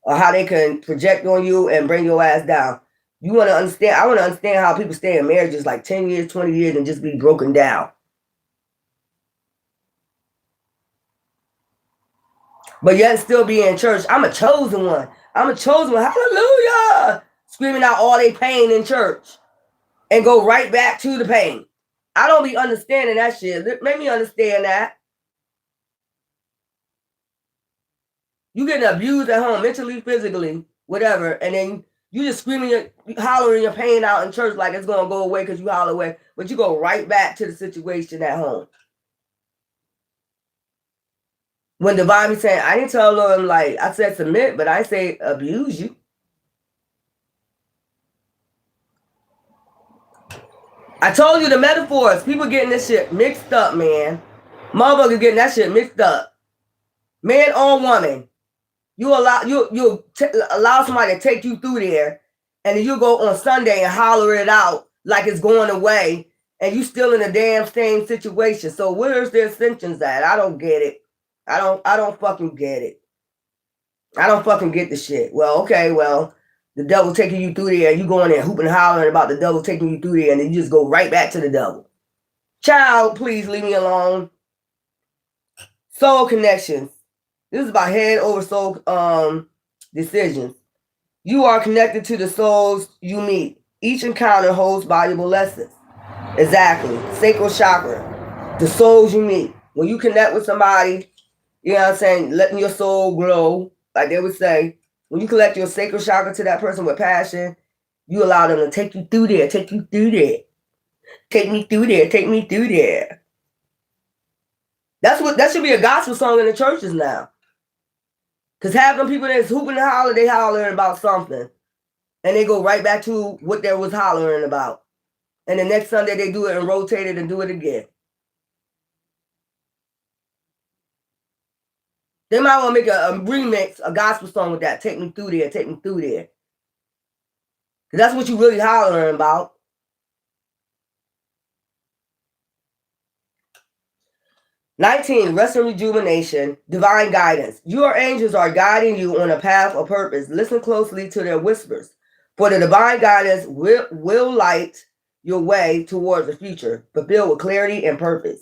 of how they can project on you and bring your ass down. You want to understand? I want to understand how people stay in marriages like 10 years, 20 years and just be broken down. But yet still be in church. I'm a chosen one. I'm a chosen one. Hallelujah. Screaming out all their pain in church and go right back to the pain. I don't be understanding that shit. Make me understand that. You getting abused at home, mentally, physically, whatever, and then you just screaming, hollering your pain out in church like it's going to go away because you holler away, but you go right back to the situation at home. When Divine be saying, I didn't tell them, like, I said submit, but I say abuse you. I told you the metaphors. People getting this shit mixed up, man. Motherfuckers getting that shit mixed up. Man or woman. You allow somebody to take you through there, and then you go on Sunday and holler it out like it's going away, and you still in the damn same situation. So where's the ascensions at? I don't get it. I don't fucking get it. I don't fucking get the shit. Well, okay, the devil taking you through there, and you going there hooping and hollering about the devil taking you through there, and then you just go right back to the devil. Child, please leave me alone. Soul connections. This is about head over soul decisions. You are connected to the souls you meet. Each encounter holds valuable lessons. Exactly. Sacral chakra. The souls you meet. When you connect with somebody, you know what I'm saying, letting your soul grow, like they would say, when you collect your sacral chakra to that person with passion, you allow them to take you through there, take you through there. Take me through there, take me through there. That should be a gospel song in the churches now. Because half them people that's hooping and hollering, they hollering about something. And they go right back to what they was hollering about. And the next Sunday they do it and rotate it and do it again. They might want to make a remix, a gospel song with that. Take me through there, take me through there. Because that's what you really hollering about. (19) Rest and rejuvenation, divine guidance. Your angels are guiding you on a path of purpose. Listen closely to their whispers, for the divine guidance will light your way towards the future, but filled with clarity and purpose.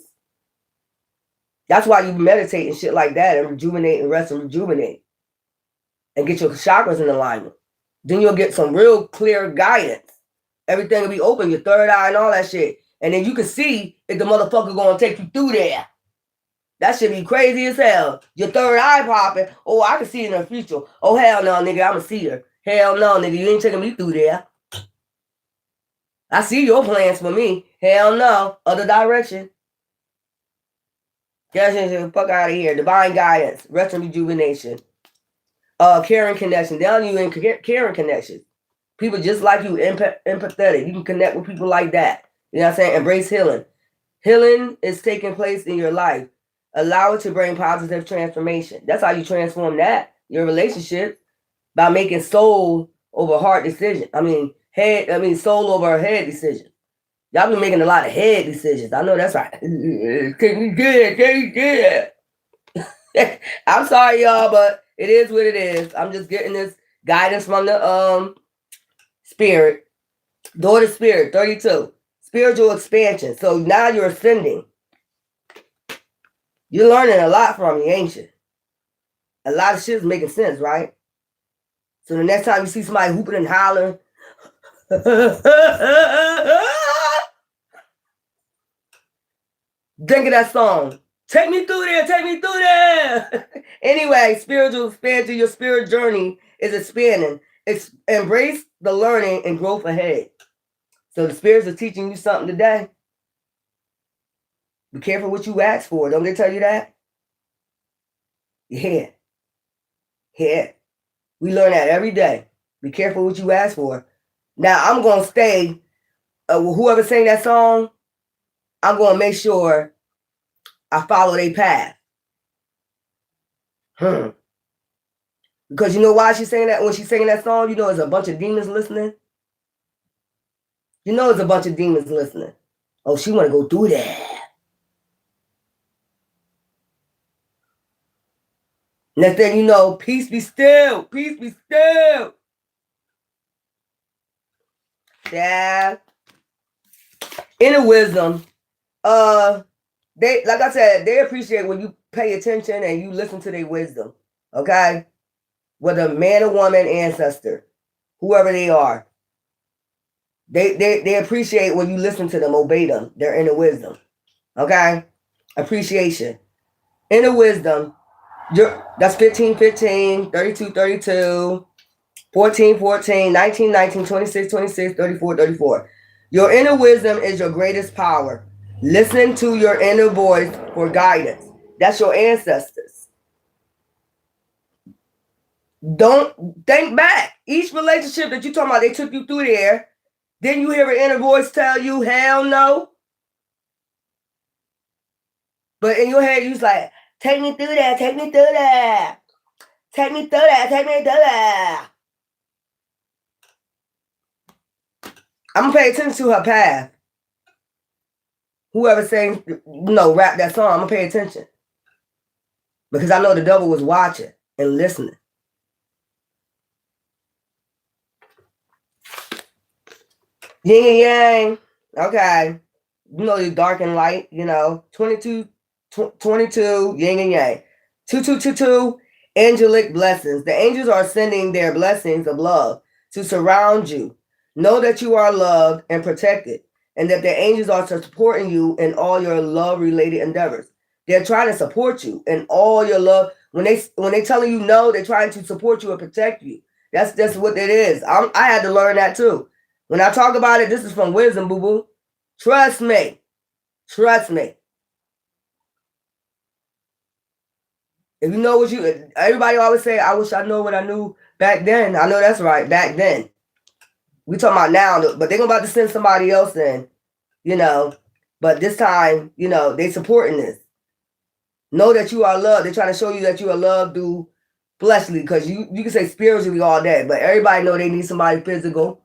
That's why you meditate and shit like that and rejuvenate and rest and rejuvenate and get your chakras in alignment. Then you'll get some real clear guidance. Everything will be open, your third eye and all that shit. And then you can see if the motherfucker gonna take you through there. That should be crazy as hell. Your third eye popping. Oh, I can see in the future. Oh, hell no, nigga, I'm a seer. Hell no, nigga, you ain't taking me through there. I see your plans for me. Hell no, other direction. Get the fuck out of here. Divine guidance, rest and rejuvenation. Caring connection. They don't even caring connection. People just like you, empathetic. You can connect with people like that. You know what I'm saying? Embrace healing. Healing is taking place in your life. Allow it to bring positive transformation. That's how you transform that, your relationship, by making soul over heart decision. Soul over head decision. Y'all been making a lot of head decisions. I know that's right. Can you get it? Can you get it? I'm sorry, y'all, but it is what it is. I'm just getting this guidance from the spirit. Daughter spirit, 32. Spiritual expansion. So now you're ascending. You're learning a lot from me, ain't you? A lot of shit is making sense, right? So the next time you see somebody hooping and hollering, think of that song. Take me through there, take me through there. Anyway, spiritual expansion, your spirit journey is expanding. Embrace the learning and growth ahead. So the spirits are teaching you something today. Be careful what you ask for. Don't they tell you that? Yeah. Yeah. We learn that every day. Be careful what you ask for. Now, I'm going to stay, whoever sang that song, I'm going to make sure I follow their path. Because you know why she's saying that? When she's singing that song, you know there's a bunch of demons listening. You know there's a bunch of demons listening. Oh, she want to go through that. Next thing you know, peace be still. Peace be still. Yeah. Inner wisdom. They, like I said, they appreciate when you pay attention and you listen to their wisdom. Okay? Whether man or woman, ancestor, whoever they are. They appreciate when you listen to them, obey them, their inner wisdom. Okay? Appreciation. Inner wisdom. That's 15, 15, 32, 32, 14, 14, 19, 19, 26, 26, 34, 34. Your inner wisdom is your greatest power. Listen to your inner voice for guidance. That's your ancestors. Don't think back. Each relationship that you're talking about, they took you through there. Then you hear an inner voice tell you, hell no. But in your head, you're like, take me through that, take me through that. Take me through that, take me through that. I'm going to pay attention to her path. Whoever sang, rap that song, I'm going to pay attention. Because I know the devil was watching and listening. Yin and yang. Okay. You know, the dark and light, 22, yin and yang. 2222, angelic blessings. The angels are sending their blessings of love to surround you. Know that you are loved and protected, and that the angels are supporting you in all your love-related endeavors. They're trying to support you in all your love. When they telling you no, they're trying to support you and protect you. That's what it is. I had to learn that too. When I talk about it, this is from wisdom, boo-boo. Trust me. Trust me. If you know everybody always say, I wish I know what I knew back then. I know that's right, back then. We talking about now, but they're about to send somebody else in, But this time, they supporting this. Know that you are loved. They're trying to show you that you are loved through fleshly, because you can say spiritually all that, but everybody know they need somebody physical.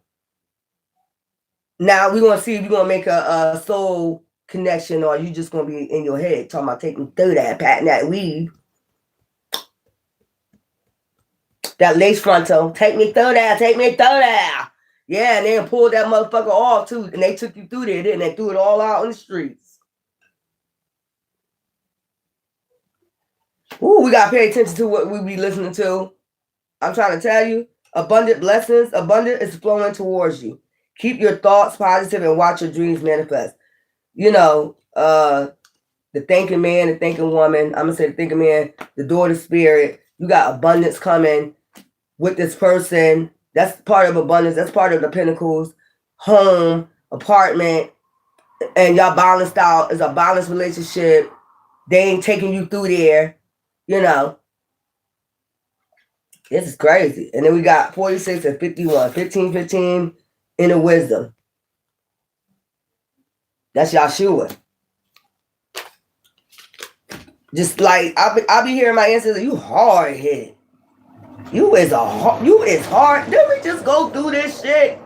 Now we're gonna see if you're gonna make a soul connection, or you just gonna be in your head talking about taking through that, patting that weave. That lace frontal, take me through that, take me through that. Yeah, and they pulled that motherfucker off too, and they took you through there, didn't they? Threw it all out in the streets. Ooh, we gotta pay attention to what we be listening to. I'm trying to tell you, abundant blessings, abundant is flowing towards you. Keep your thoughts positive and watch your dreams manifest. The thinking man, the thinking woman, I'm gonna say the thinking man, the daughter spirit, you got abundance coming with this person. That's part of abundance. That's part of the pentacles, home, apartment, and y'all balanced out. It's a balanced relationship. They ain't taking you through there, This is crazy. And then we got 46 and 51, 15, 15, inner wisdom. That's Yahshua. Just like I'll be hearing my ancestors, you hard headed. You is hard. Didn't we just go through this shit?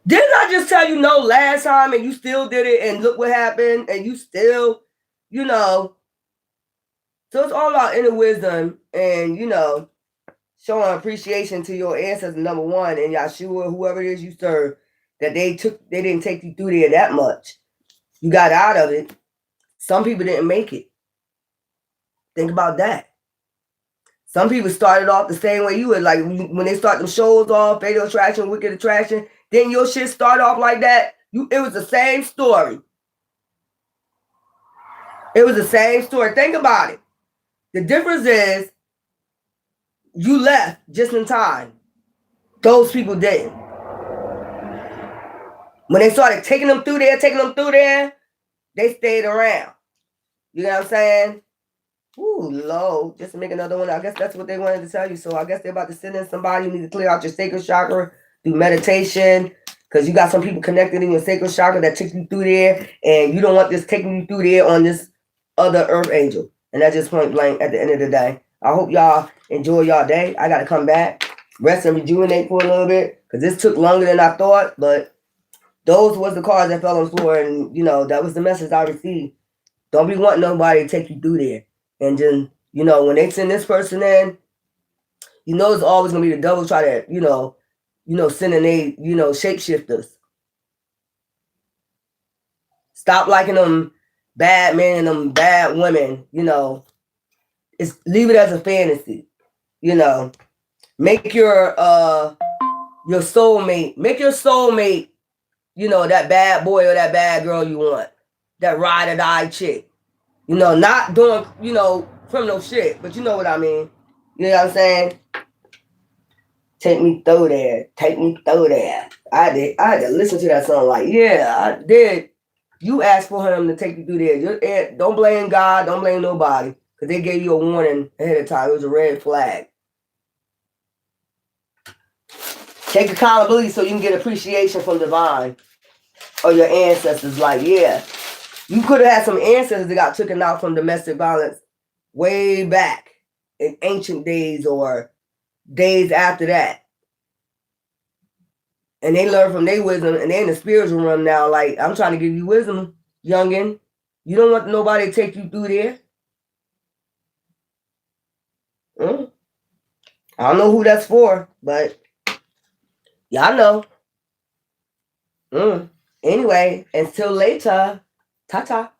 Didn't I just tell you no last time and you still did it and look what happened and you still, you know. So it's all about inner wisdom and, you know, showing appreciation to your ancestors, number one, and Yahshua, whoever it is you serve, that they didn't take you through there that much. You got out of it. Some people didn't make it. Think about that. Some people started off the same way you would, like when they start them shows off, Fatal Attraction, Wicked Attraction, then your shit start off like that. It was the same story. It was the same story. Think about it. The difference is you left just in time. Those people didn't. When they started taking them through there, they stayed around. You know what I'm saying? Ooh, low. Just to make another one. I guess that's what they wanted to tell you. So I guess they're about to send in somebody. You need to clear out your sacral chakra, do meditation, because you got some people connected in your sacral chakra that took you through there, and you don't want this taking you through there on this other earth angel. And that's just point blank at the end of the day. I hope y'all enjoy y'all day. I got to come back, rest and rejuvenate for a little bit, because this took longer than I thought, but those was the cards that fell on the floor, and, you know, that was the message I received. Don't be wanting nobody to take you through there. And then, you know, when they send this person in, you know it's always going to be the devil try to, you know, sending they, you know, shapeshifters. Stop liking them bad men and them bad women, you know. Leave it as a fantasy, you know. Make your soulmate, you know, that bad boy or that bad girl you want. That ride or die chick. You know, not doing, you know, criminal shit, but you know what I mean. You know what I'm saying? Take me through there. Take me through there. I had to listen to that song like, yeah, I did. You asked for him to take you through there. Don't blame God. Don't blame nobody. Because they gave you a warning ahead of time. It was a red flag. Take accountability so you can get appreciation from divine or your ancestors. Like, yeah, you could have had some ancestors that got taken out from domestic violence way back in ancient days or days after that. And they learn from their wisdom, and they're in the spiritual realm now. Like, I'm trying to give you wisdom, youngin. You don't want nobody to take you through there. I don't know who that's for, but y'all know. Anyway, until later, ta-ta.